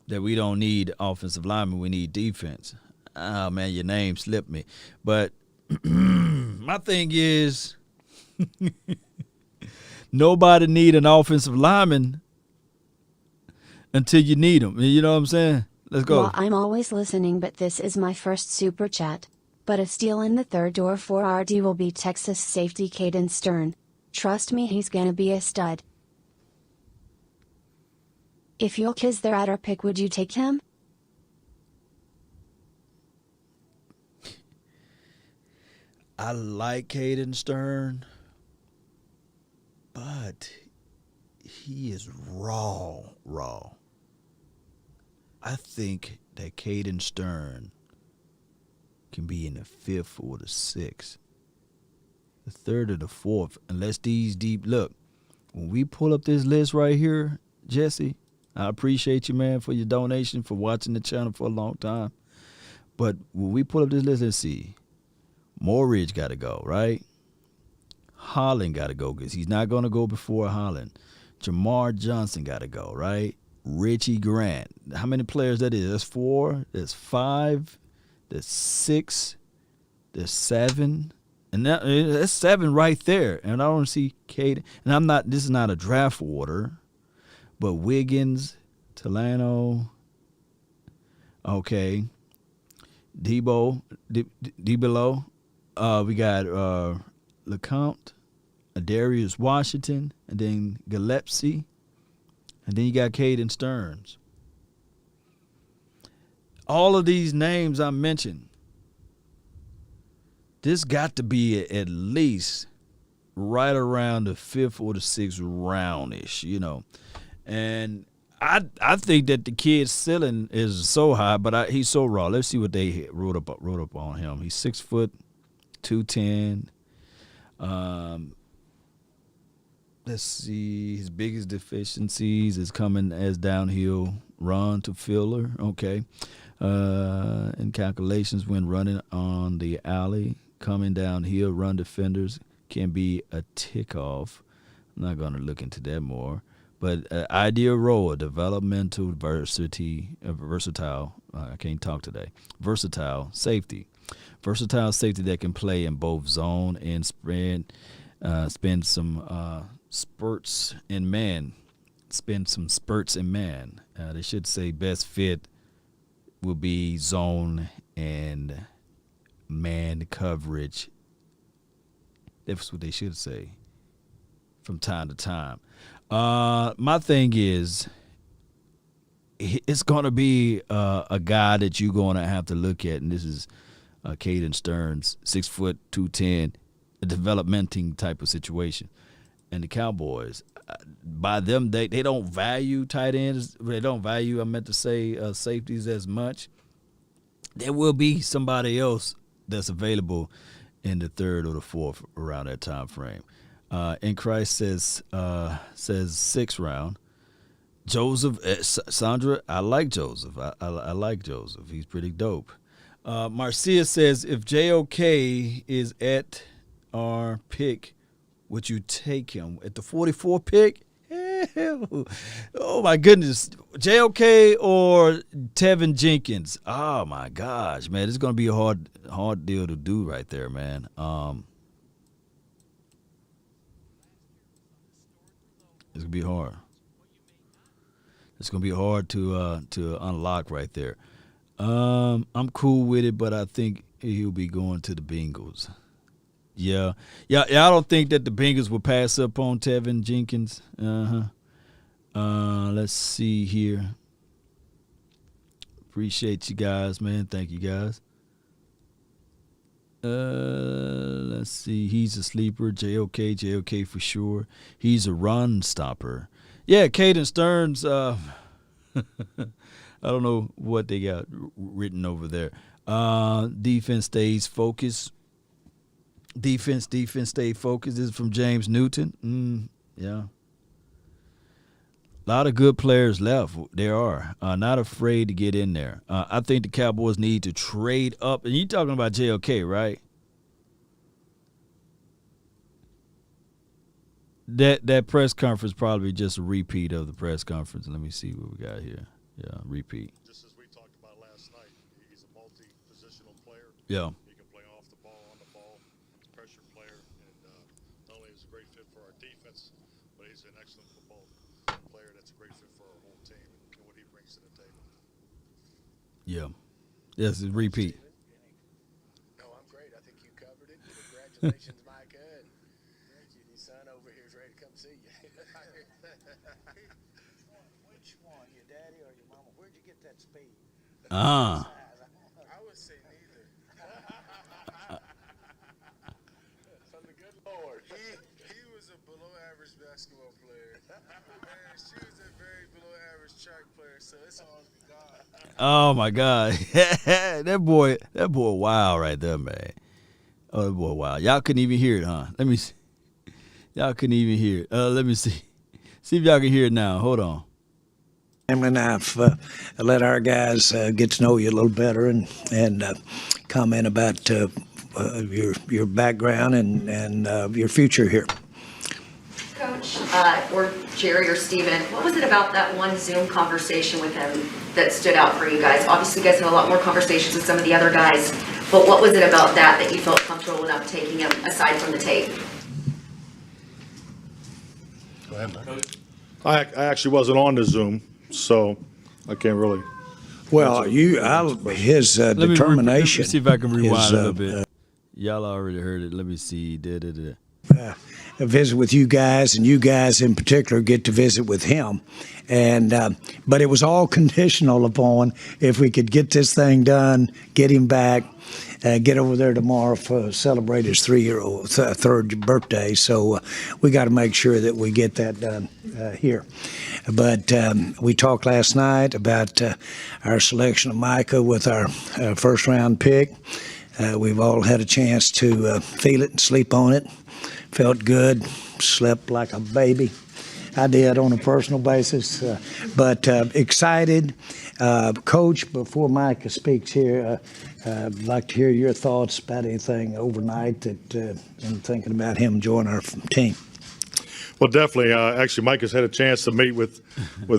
That we don't need offensive linemen, we need defense. Oh man, your name slipped me. But my thing is. nobody need an offensive lineman until you need them. You know what I'm saying? Let's go. Well, I'm always listening, but this is my first super chat. But a steal in the third door for RD will be Texas safety Caden Stern. Trust me, he's gonna be a stud. If your kid's there at our pick, would you take him? I like Caden Stern, but he is raw. I think that Caden Stern can be in the 5th or the 6th, the 3rd or the 4th, unless these deep. Look, when we pull up this list right here, Jesse, I appreciate you, man, for your donation, for watching the channel for a long time. But when we pull up this list, let's see. Morridge got to go, right? Holland got to go because he's not going to go before Holland. Jamar Johnson got to go, right? Richie Grant. How many players that is? That's 4. That's 5. That's 6. That's 7. And that's 7 right there. And I don't see Caden. And this is not a draft order. But Wiggins, Talano, okay, Debo, we got LeCompte, Darius Washington, and then Gillespie, and then you got Caden Stearns. All of these names I mentioned, this got to be at least right around the 5th or the 6th round-ish, you know. And I think that the kid's ceiling is so high, but he's so raw. Let's see what they wrote up on him. He's 6 foot, 210. Let's see. His biggest deficiencies is coming as downhill run to filler. Okay. In calculations when running on the alley, coming downhill run defenders can be a tick off. I'm not going to look into that more. But ideal role, developmental versatile. I can't talk today. Versatile safety. Versatile safety that can play in both zone and spend some spurts in man. Spend some spurts in man. They should say best fit will be zone and man coverage. That's what they should say from time to time. My thing is, it's going to be a guy that you're going to have to look at, and this is Caden Stearns, 6 foot, 210, a developmenting type of situation. And the Cowboys, by them, they don't value tight ends. They don't value, I meant to say, safeties as much. There will be somebody else that's available in the 3rd or the 4th around that time frame. And Christ says 6th round. Joseph, Sandra, I like Joseph. I like Joseph. He's pretty dope. Marcia says, if JOK is at our pick, would you take him at the 44 pick? Hell, oh my goodness, JOK or Tevin Jenkins? Oh my gosh, man, it's gonna be a hard deal to do right there, man. It's gonna be hard. It's gonna be hard to unlock right there. I'm cool with it, but I think he'll be going to the Bengals. Yeah. I don't think that the Bengals will pass up on Tevin Jenkins. Let's see here. Appreciate you guys, man. Thank you guys. Let's see. He's a sleeper. JOK for sure. He's a run stopper. Yeah, Caden Stearns. I don't know what they got written over there. Defense stays focused. Defense stay focused. This is from James Newton. Yeah. A lot of good players left. There are. Not afraid to get in there. I think the Cowboys need to trade up. And you're talking about JOK, right? That press conference probably just a repeat of the press conference. Let me see what we got here. Yeah, repeat. Just as we talked about last night, he's a multi-positional player. Yeah. He can play off the ball, on the ball. He's a pressure player, and not only is a great fit for our defense, but he's an excellent football player that's a great fit for our whole team and what he brings to the table. Yeah. Yes, repeat. No, I'm great. I think you covered it. Congratulations, Micah. And your son over here is ready to come see you. Which one, your daddy or your mama? Where'd you get that speed? Ah. I would say neither. From the good Lord. He was a below-average basketball player. Man, she was a very below-average track player, so it's all God. Oh my God. that boy wow right there, man. Oh, that boy wow. Y'all couldn't even hear it, huh? Let me see. Y'all couldn't even hear it. Let me see. See if y'all can hear it now. Hold on. And I've let our guys get to know you a little better and comment about your background and your future here. Coach, or Jerry or Steven, what was it about that one Zoom conversation with him that stood out for you guys? Obviously, you guys had a lot more conversations with some of the other guys, but what was it about that you felt comfortable enough taking him aside from the tape? Go ahead, Mike. I actually wasn't on the Zoom, so I can't really. Well, his determination. Let me see if I can rewind a little bit. Y'all already heard it. Let me see. Visit with you guys, and you guys in particular get to visit with him. And but it was all conditional upon if we could get this thing done, get him back, get over there tomorrow for celebrate his third birthday. So we got to make sure that we get that done here. But we talked last night about our selection of Micah with our first round pick. We've all had a chance to feel it and sleep on it. Felt good, slept like a baby. I did on a personal basis, but excited. Coach, before Micah speaks here, I'd like to hear your thoughts about anything overnight that in thinking about him joining our team. Well, definitely. Actually, Mike has had a chance to meet with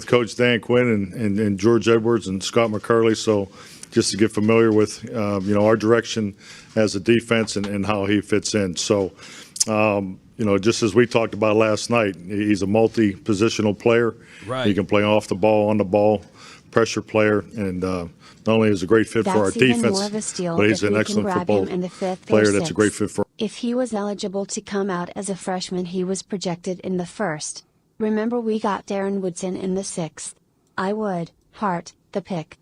Coach Dan Quinn and George Edwards and Scott McCurley. So just to get familiar with, our direction as a defense and how he fits in. So, just as we talked about last night, he's a multi-positional player. Right. He can play off the ball, on the ball, pressure player, and not only is a great fit for our defense, but he's an excellent football player that's a great fit for. If he was eligible to come out as a freshman, he was projected in the first. Remember, we got Darren Woodson in the 6th. I would heart the pick.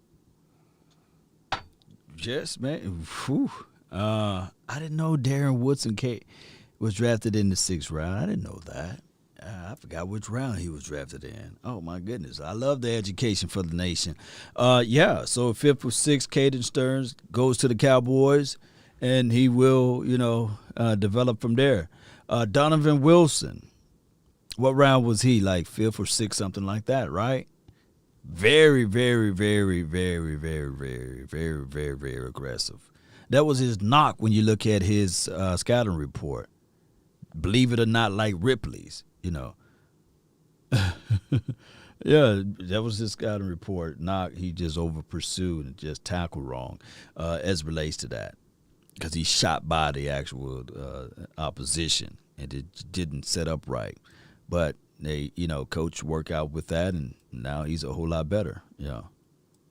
Yes, man. Whew. I didn't know Darren Woodson was drafted in the 6th round. I didn't know that. I forgot which round he was drafted in. Oh, my goodness. I love the education for the nation. So 5th or 6th, Caden Stearns goes to the Cowboys, and he will, develop from there. Donovan Wilson, what round was he? Like 5th or 6th, something like that, right? Very, very, very, very, very, very, very, very, very aggressive. That was his knock when you look at his scouting report. Believe it or not, like Ripley's, Yeah, that was his scouting report. Knock, he just over-pursued and just tackled wrong as relates to that. Because he shot by the actual opposition and it didn't set up right. But they, coach worked out with that, and now he's a whole lot better.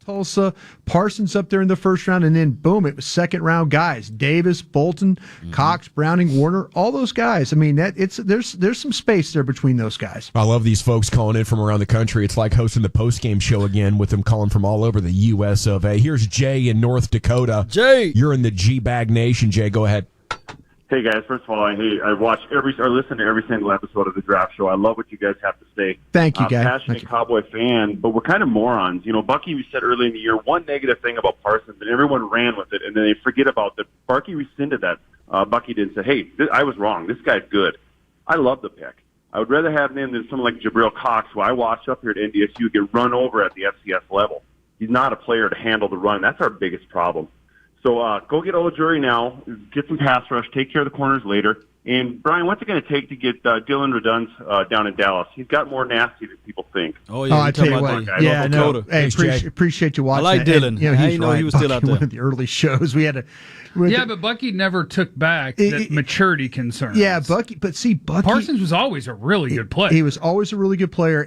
Tulsa, Parsons up there in the first round, and then boom, it was second round guys: Davis, Bolton, Cox, Browning, Warner, all those guys. I mean, there's some space there between those guys. I love these folks calling in from around the country. It's like hosting the post-game show again with them calling from all over the U.S. of A. Here's Jay in North Dakota. Jay, you're in the G-Bag Nation. Jay, go ahead. Hey guys, first of all, I watch listen to every single episode of the Draft Show. I love what you guys have to say. Thank you, guys. Passionate Cowboy fan, but we're kind of morons. Bucky, we said early in the year, one negative thing about Parsons, and everyone ran with it, and then they forget about that. Barkey rescinded that. Bucky didn't say, hey, I was wrong. This guy's good. I love the pick. I would rather have him than someone like Jabril Cox, who I watched up here at NDSU get run over at the FCS level. He's not a player to handle the run. That's our biggest problem. So go get Ojuri now, get some pass rush, take care of the corners later. And, Brian, what's it going to take to get Dylan Redunz down in Dallas? He's got more nasty than people think. Oh, yeah. I tell you what. Yeah, no. Hey, appreciate you watching. I like Dylan. And, I he's know he was still out there. One of the early shows we had but Bucky never took back that maturity concerns. Yeah, Bucky. Parsons was always a really good player. He was always a really good player,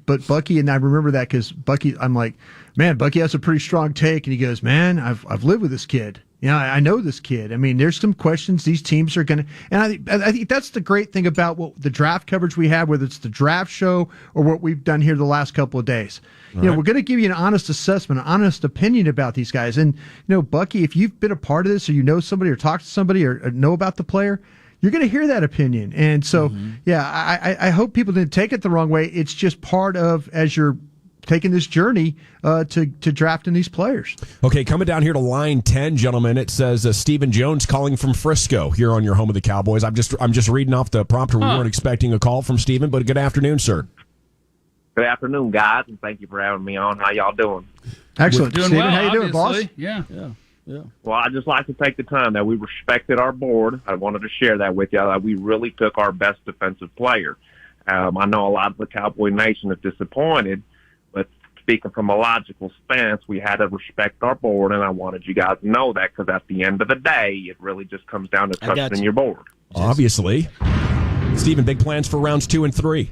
but Bucky, and I remember that because Bucky, I'm like, man, Bucky has a pretty strong take, and he goes, man, I've lived with this kid. I know this kid. I mean, there's some questions these teams are going to, and I think that's the great thing about what the draft coverage we have, whether it's the draft show or what we've done here the last couple of days. We're going to give you an honest assessment, an honest opinion about these guys. And, Bucky, if you've been a part of this or you know somebody or talked to somebody or know about the player, you're going to hear that opinion. And so, I hope people didn't take it the wrong way. It's just part of, as you're taking this journey to drafting these players. Okay, coming down here to line 10, gentlemen, it says Stephen Jones calling from Frisco here on your home of the Cowboys. I'm just reading off the prompter. We weren't expecting a call from Stephen, but good afternoon, sir. Good afternoon, guys, and thank you for having me on. How y'all doing? Excellent. Doing Stephen, well, how you doing, boss? Yeah. Well, I'd just like to take the time that we respected our board. I wanted to share that with you, that we really took our best defensive player. I know a lot of the Cowboy Nation is disappointed, but speaking from a logical stance, we had to respect our board, and I wanted you guys to know that because at the end of the day, it really just comes down to trusting your board. Obviously. Stephen, big plans for rounds 2 and 3.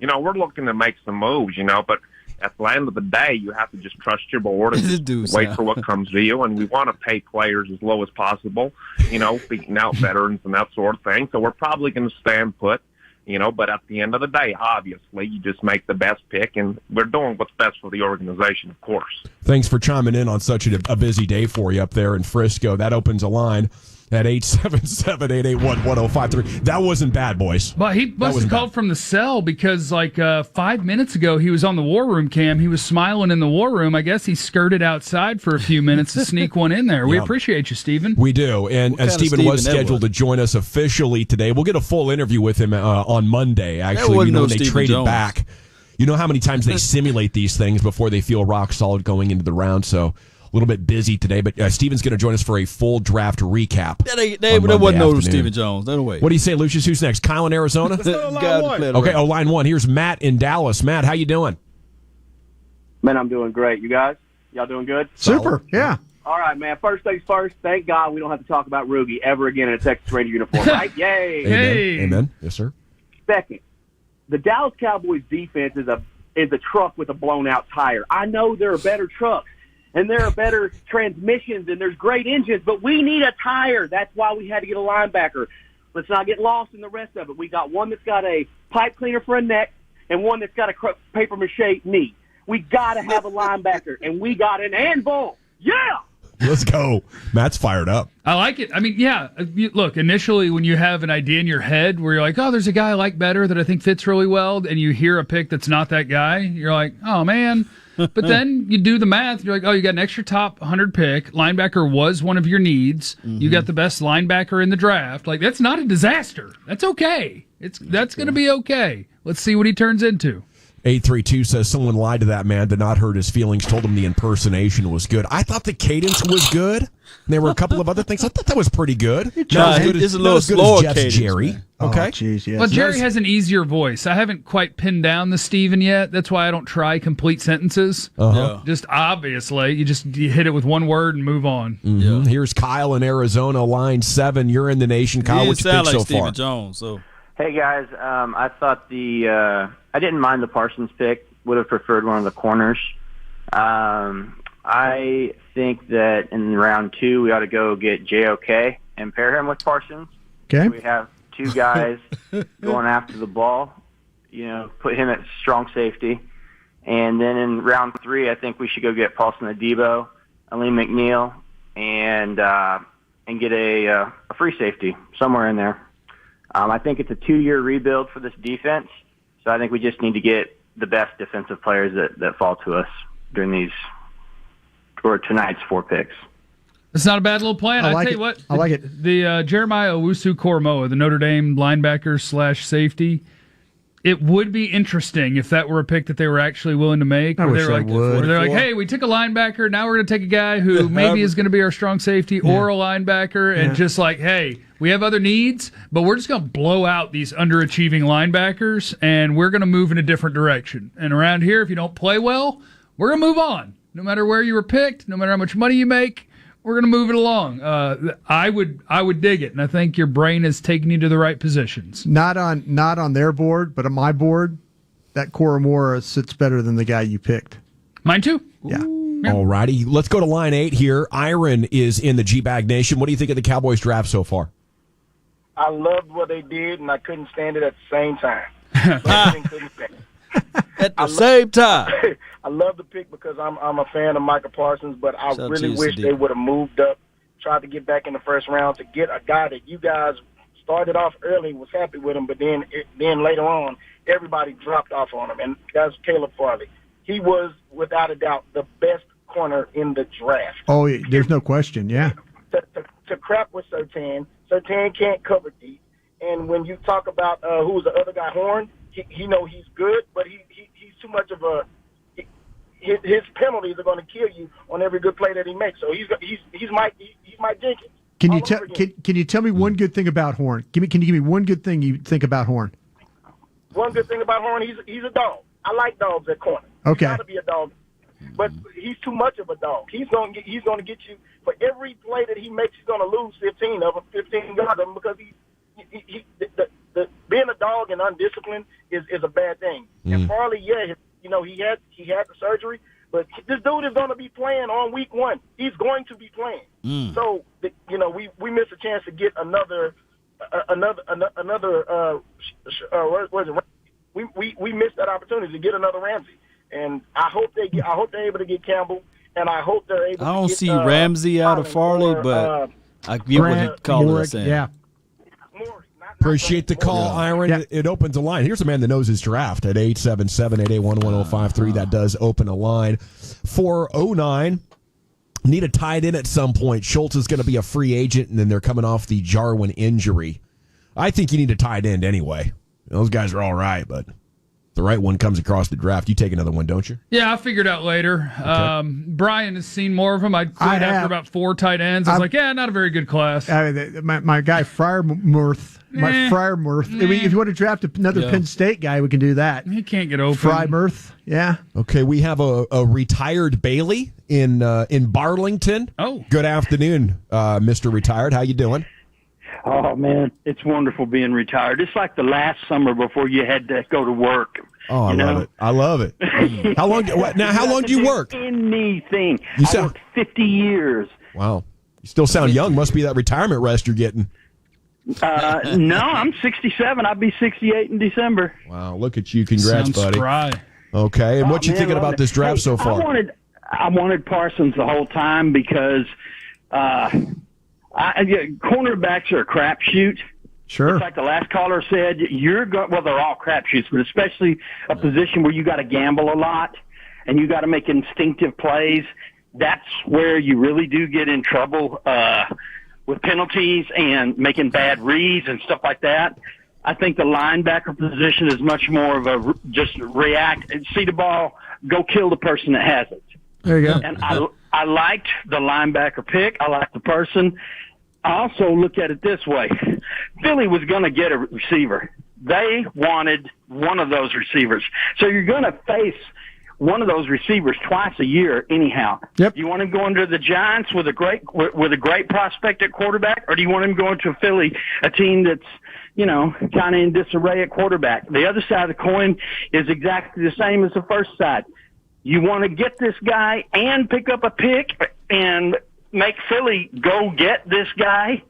We're looking to make some moves, but at the end of the day, you have to just trust your board and just wait for what comes to you. And we want to pay players as low as possible, speaking out veterans and that sort of thing. So we're probably going to stand put, but at the end of the day, obviously, you just make the best pick, and we're doing what's best for the organization, of course. Thanks for chiming in on such a busy day for you up there in Frisco. That opens a line at 877-881-1053. That wasn't bad, boys. But he must have called from the cell because, 5 minutes ago, he was on the War Room cam. He was smiling in the War Room. I guess he skirted outside for a few minutes to sneak one in there. We appreciate you, Stephen. We do. And Stephen was scheduled to join us officially today. We'll get a full interview with him on Monday, actually. When they traded back. You know how many times they simulate these things before they feel rock solid going into the round, so a little bit busy today, but Steven's going to join us for a full draft recap. There wasn't no Stephen Jones. No way. What do you say, Lucius? Who's next? Kyle in Arizona? Okay, line 1. Here's Matt in Dallas. Matt, how you doing? Man, I'm doing great. You guys? Y'all doing good? Super, yeah. All right, man. First things first, thank God we don't have to talk about Rugi ever again in a Texas Ranger uniform, right? Yay! Amen. Yes, sir. Second, the Dallas Cowboys defense is a truck with a blown-out tire. I know there are better trucks, and there are better transmissions, and there's great engines, but we need a tire. That's why we had to get a linebacker. Let's not get lost in the rest of it. We got one that's got a pipe cleaner for a neck and one that's got a papier-mâché knee. We got to have a linebacker, and we got an anvil. Yeah! Let's go. Matt's fired up. I like it. I mean, yeah, look, initially when you have an idea in your head where you're like, oh, there's a guy I like better that I think fits really well, and you hear a pick that's not that guy, you're like, oh, man. But then you do the math. You're like, oh, you got an extra top 100 pick. Linebacker was one of your needs. Mm-hmm. You got the best linebacker in the draft. Like, that's not a disaster. That's okay. That's going to be okay. Let's see what he turns into. 832 says someone lied to that man, did not hurt his feelings, told him the impersonation was good. I thought the cadence was good. There were a couple of other things. I thought that was pretty good. It's a little slower cadence, Jerry. Man. Okay. Oh, geez, yes. Well, Jerry has an easier voice. I haven't quite pinned down the Steven yet. That's why I don't try complete sentences. Uh-huh. Just obviously, you hit it with one word and move on. Mm-hmm. Yeah. Here's Kyle in Arizona, line 7. You're in the nation. Kyle, what you think so Stephen far? Jones, so. Hey guys, I thought I didn't mind the Parsons pick. Would have preferred one of the corners. I think that in round 2 we ought to go get JOK and pair him with Parsons. Okay. We have 2 guys going after the ball. Put him at strong safety, and then in round 3 I think we should go get Paulson Adebo, Aleem McNeil, and get a free safety somewhere in there. I think it's a 2-year rebuild for this defense, so I think we just need to get the best defensive players that fall to us during tonight's 4 picks. It's not a bad little plan. I tell you what, I like it. The Jeremiah Owusu-Koramoah, the Notre Dame linebacker / safety, It would be interesting if that were a pick that they were actually willing to make. I wish I would. Where they're like, hey, we took a linebacker, now we're going to take a guy who maybe is going to be our strong safety or a linebacker, and just like, hey, we have other needs, but we're just going to blow out these underachieving linebackers, and we're going to move in a different direction. And around here, if you don't play well, we're going to move on. No matter where you were picked, no matter how much money you make, we're going to move it along. I would dig it, and I think your brain is taking you to the right positions. Not on their board, but on my board, that Koromora sits better than the guy you picked. Mine too. Yeah. All righty. Let's go to line 8 here. Iron is in the G-Bag Nation. What do you think of the Cowboys draft so far? I loved what they did, and I couldn't stand it at the same time. At the same time. I love the pick because I'm a fan of Micah Parsons, but I Shout really to wish CD. they would have moved up, tried to get back in the first round to get a guy that you guys started off early, was happy with him, but then later on, everybody dropped off on him, and that's Caleb Farley. He was, without a doubt, the best corner in the draft. Oh, there's no question, yeah. To crap with Surtain can't cover deep, and when you talk about who's the other guy, Horn, he know he's good, but he's too much of a his penalties are going to kill you on every good play that he makes. So he's Mike Jenkins. Can you tell me one good thing about Horn? Can you give me one good thing you think about Horn? One good thing about Horn, he's a dog. I like dogs at corner. Okay. He's got to be a dog, but he's too much of a dog. He's going to get you for every play that he makes. He's going to lose 15 of them, 15 yards of them, because being a dog and undisciplined is a bad thing. And Farley, he had the surgery, but this dude is going to be playing on week 1. He's going to be playing. So we missed a chance to get another. We missed that opportunity to get another Ramsey, and I hope they're able to get Campbell, and I hope they're able. I don't to get, see Ramsey out of Farley, but I get what he called us saying. Yeah. Appreciate the call, Iron. Yeah. It opens a line. Here's a man that knows his draft at 877-881-1053. That does open a line. 409. Need a tight end at some point. Schultz is going to be a free agent, and then they're coming off the Jarwin injury. I think you need a tight end anyway. Those guys are all right, but the right one comes across the draft. You take another one, don't you? Yeah, I figured out later. Okay. Brian has seen more of them. I quit after about 4 tight ends. I was like, not a very good class. My guy, Freiermuth. Freiermuth. I mean, if you want to draft another Penn State guy, we can do that. He can't get open. Freiermuth, yeah. Okay, we have a retired Bailey in Barlington. Oh. Good afternoon, Mr. Retired. How you doing? Oh, man, it's wonderful being retired. It's like the last summer before you had to go to work. Oh, I love it. I love it. How long do you work? Anything. I worked 50 years. Wow. You still sound young. Must be that retirement rest you're getting. No, I'm 67. I'll be 68 in December. Wow, look at you. Congrats, Sounds buddy. spry. Okay, and what you thinking about this draft so far? I wanted Parsons the whole time because cornerbacks are a crapshoot. Sure. It's like the last caller said, they're all crapshoots, but especially a position where you got to gamble a lot and you got to make instinctive plays. That's where you really do get in trouble with penalties and making bad reads and stuff like that. I think the linebacker position is much more of a just react and see the ball, go kill the person that has it. There you go. And I liked the linebacker pick. I liked the person. I also look at it this way. Philly was going to get a receiver. They wanted one of those receivers. So you're going to face one of those receivers twice a year anyhow. Yep. Do you want him going to the Giants with a great prospect at quarterback, or do you want him going to Philly, a team that's, kind of in disarray at quarterback? The other side of the coin is exactly the same as the first side. You want to get this guy and pick up a pick and make Philly go get this guy?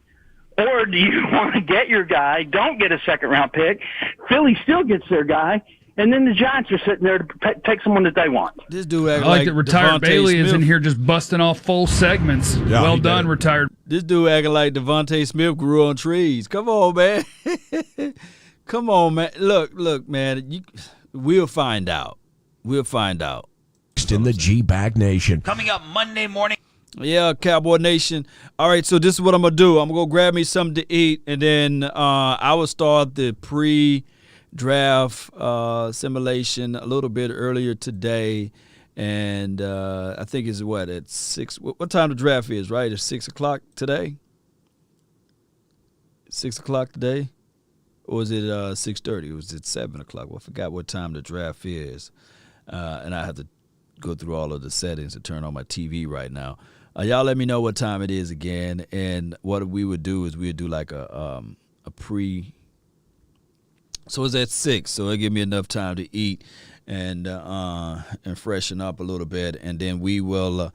Or do you want to get your guy, don't get a second-round pick, Philly still gets their guy, and then the Giants are sitting there to take someone that they want? This dude I like that retired Devontae Bailey is Smith. in here just busting off full segments. Yeah, well he done, did. retired. This dude acting like Devontae Smith grew on trees. Come on, man. Come on, man. Look, man. We'll find out. We'll find out. In the G-Bag Nation. Coming up Monday morning. Yeah, Cowboy Nation. All right, so this is what I'm going to do. I'm going to go grab me something to eat, and then I will start the draft simulation a little bit earlier today, and I think it's at 6. What time the draft is? Right, it's 6 o'clock today. 6 o'clock today, or was it 6:30? Was it 7 o'clock? Well, I forgot what time the draft is, and I have to go through all of the settings to turn on my TV right now. Y'all let me know what time it is again, and what we would do is we'd do like a pre. So it's at 6, so it'll give me enough time to eat and freshen up a little bit, and then we will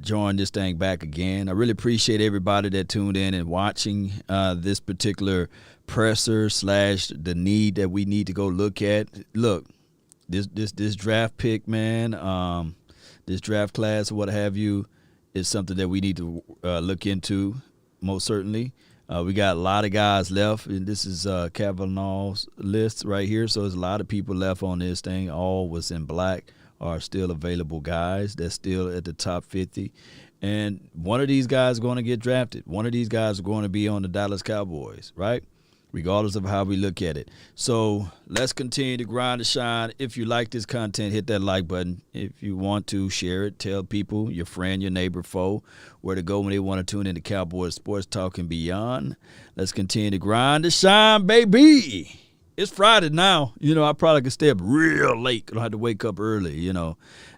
join this thing back again. I really appreciate everybody that tuned in and watching this particular presser / the need that we need to go look at. Look, this draft pick, man, this draft class or what have you, is something that we need to look into, most certainly. We got a lot of guys left, and this is Kavanaugh's list right here, so there's a lot of people left on this thing. All was in black are still available guys that's still at the top 50, and one of these guys is going to get drafted. One of these guys are going to be on the Dallas Cowboys, right? Regardless of how we look at it. So let's continue to grind and shine. If you like this content, hit that like button. If you want to, share it. Tell people, your friend, your neighbor, foe, where to go when they want to tune into Cowboys Sports Talk and beyond. Let's continue to grind and shine, baby. It's Friday now. I probably could stay up real late. I don't have to wake up early,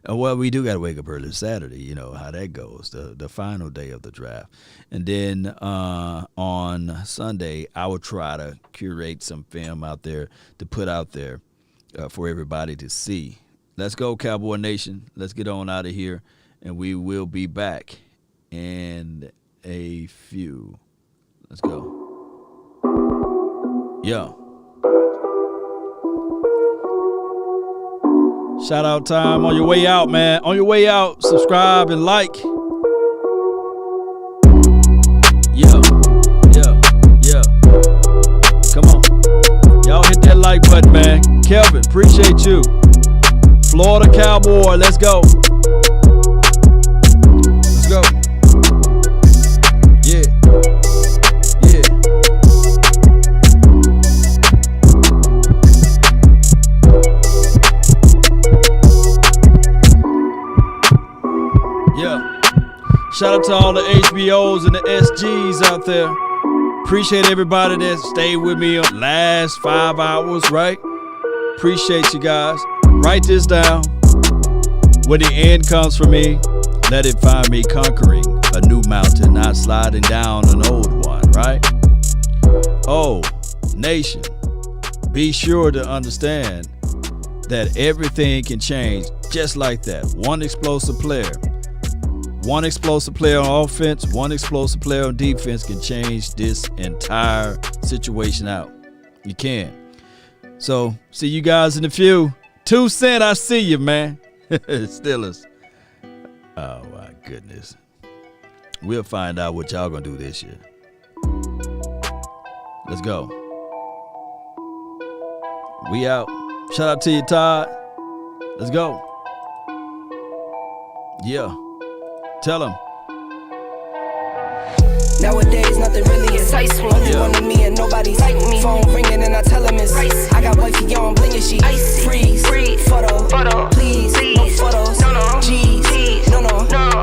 Well, we do got to wake up early Saturday, how that goes, the final day of the draft. And then on Sunday, I will try to curate some film out there to put out there for everybody to see. Let's go, Cowboy Nation. Let's get on out of here, and we will be back in a few. Let's go. Yeah. Shout out time on your way out, man. On your way out, subscribe and like. Yeah. Come on. Y'all hit that like button, man. Kelvin, appreciate you. Florida Cowboy, let's go. Let's go. Yeah. Shout out to all the HBOs and the SGs out there. Appreciate everybody that stayed with me on the last 5 hours, right? Appreciate you guys. Write this down. When the end comes for me, let it find me conquering a new mountain, not sliding down an old one, right? Oh, nation, be sure to understand that everything can change just like that. One explosive player on offense, one explosive player on defense can change this entire situation out. You can. So, see you guys in a few. 2 Cent, I see you, man. Steelers. Oh, my goodness. We'll find out what y'all gonna do this year. Let's go. We out. Shout out to you, Todd. Let's go. Yeah. Tell them. Nowadays, nothing really excites me. Only one of me and nobody's like me. Phone ringing and I tell him it's ice. I got wifey on bling and she ice. Freeze, photo, please, no photos, no, G's, no,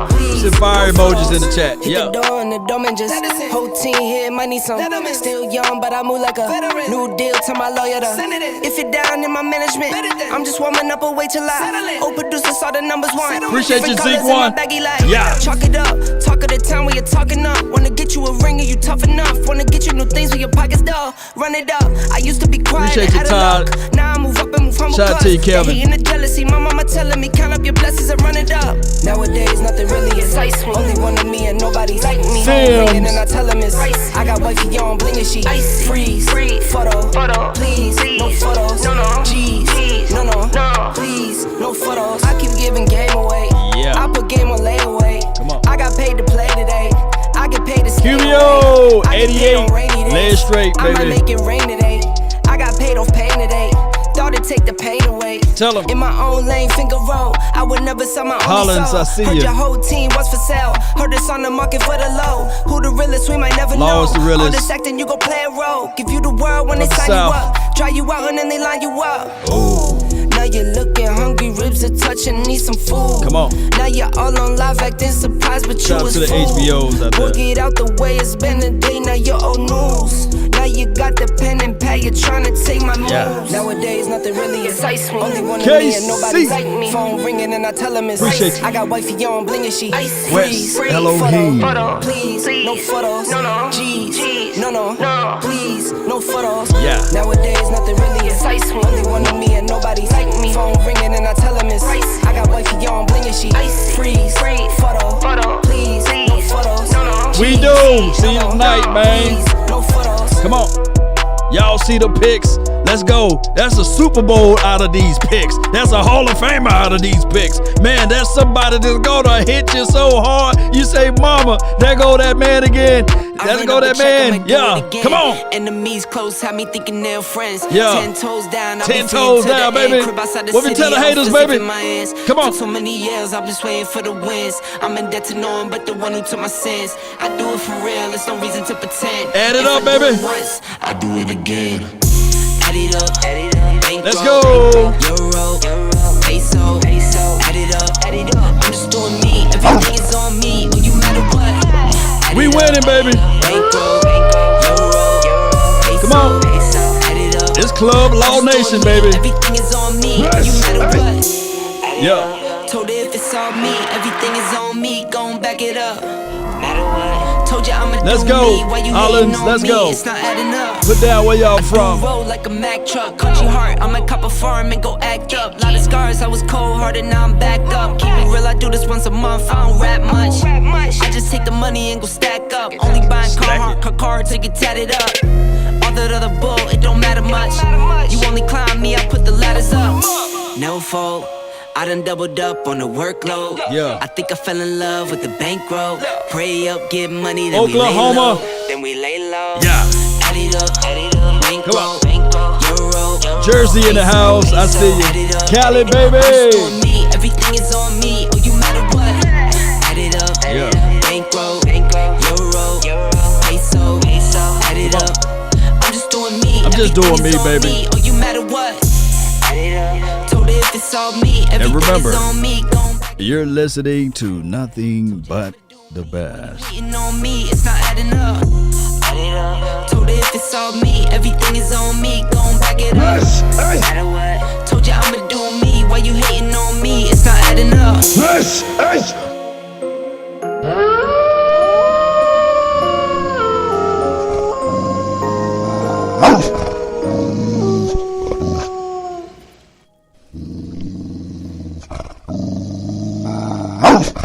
please. Some fire emojis in the chat. Yeah. The door and the dome and just whole team here might need some. Still young, but I move like a new deal to my lawyer. If you're down in my management, I'm just warming up a way till I producer saw the numbers one. Appreciate you, Zeke one. Yeah. Chalk it up, talk of the town when you're talking up. Wanna get you a ring and you tough enough. Wanna get you new things when your pockets dull. Run it up. I used to be quiet. Appreciate you, Todd. Now I move up and move humble. Shout out to you, Kelvin. Hating the jealousy, my mama telling me count up your blessings and run it up. Nowadays, nothing really excites me. Only one of me and nobody's like me. Ringing and I tell him it's ice. I got wifey on bling and she ice. Freeze, photo, please, no photos, no, G's, no, please, no photos. I keep giving game away. Yeah. I put game on layaway. Come on. I got paid to play today. I get paid to stay Cubio, away. 88, lay it straight, baby. I might make it rain today. I got paid off pain today. Thought all to take the pain away. Tell 'em. In my own lane, finger roll. I would never sell my own Hollins, soul. I see Heard you. your whole team was for sale. Heard us on the market for the low. Who the realest? We might never Law know. is the realest. All this acting, you gon' play a role. Give you the world when they From the sign South. you up. Dry you out and then they line you up. Oh. Now you're looking hungry, ribs are touching, need some food. Come on. Now you're all on live acting surprised, but Shout you out was to the fooled. HBOs out Boy, there. get out the way, it's been a day, now you're old news. Now you got the pen and pad, you're trying to take my moves. Yeah. Nowadays, nothing really excites me. Only one of KC. me and nobody like me. Phone ringing and I tell him it's Appreciate ice. you. I got wifey on, bling she West freeze. Elohim. Photo, please, no photos. No. G's, no. Please, no photos. Yeah. Nowadays, nothing really excites me. Only one of me and nobody like me. Phone ringing and I tell him it's ice. I got wifey on, bling she freeze. Photo, please, no photos. We do. See you tonight, man. No photos. Come on. Y'all see the picks? Let's go. That's a Super Bowl out of these picks. That's a Hall of Famer out of these picks. Man, that's somebody that's gonna hit you so hard. You say, mama, there go that man again. There go that man. Yeah. Come on. Enemies close, had me thinking they're friends. Yeah. 10 toes down. 10 toes down, baby. What we tell the haters, baby? Come on. So many years, I've been swaying for the wins. I'm in debt to no one but the one who took my sins. I do it for real, there's no reason to pretend. Add it If up, I do baby. it once, I do it again. Add it up. Let's go. Euro, peso, add it up. I'm just doing me, everything is on me. Oh, you matter what? We winning, baby. Come on. It's Club Law Nation, baby. Everything is on me, you matter what? Yeah. Told her if it's on me, everything is on me. Gon' back it up. Matter what? Told you I'ma Let's do go. me. Why you Hollins, hating on let's me? go. It's not adding up. Put down where y'all from. Roll like a Mack truck, country heart. I'ma cop a farm and go act up. Lot of scars, I was cold-hearted, now I'm back up. Keep it real, I do this once a month. I don't rap much. I just take the money and go stack up. Only buying car to get tatted up. All that other bull, it don't matter much. You only climb me, I put the ladders up. No fault. I done doubled up on the workload. Yeah. I think I fell in love with the bankroll. Pray up, get money, then Oklahoma. we lay low. Then we lay low. Yeah. Add it up, bankroll, euro. Jersey in the house. I see you. Cali, baby. I'm just on me, everything is on me. Oh, you matter what? Add it up, Yeah. bankroll, euro, peso, add it up. I'm just doing me. I'm just doing everything me, is on baby. me. Oh, you matter what? Add it up. Told her if it's all me, everything remember, is on me. Gon' You're listening to nothing but the best. Hating on me, it's not adding up. Told her if it's all me, everything is on me. Gon' back it up.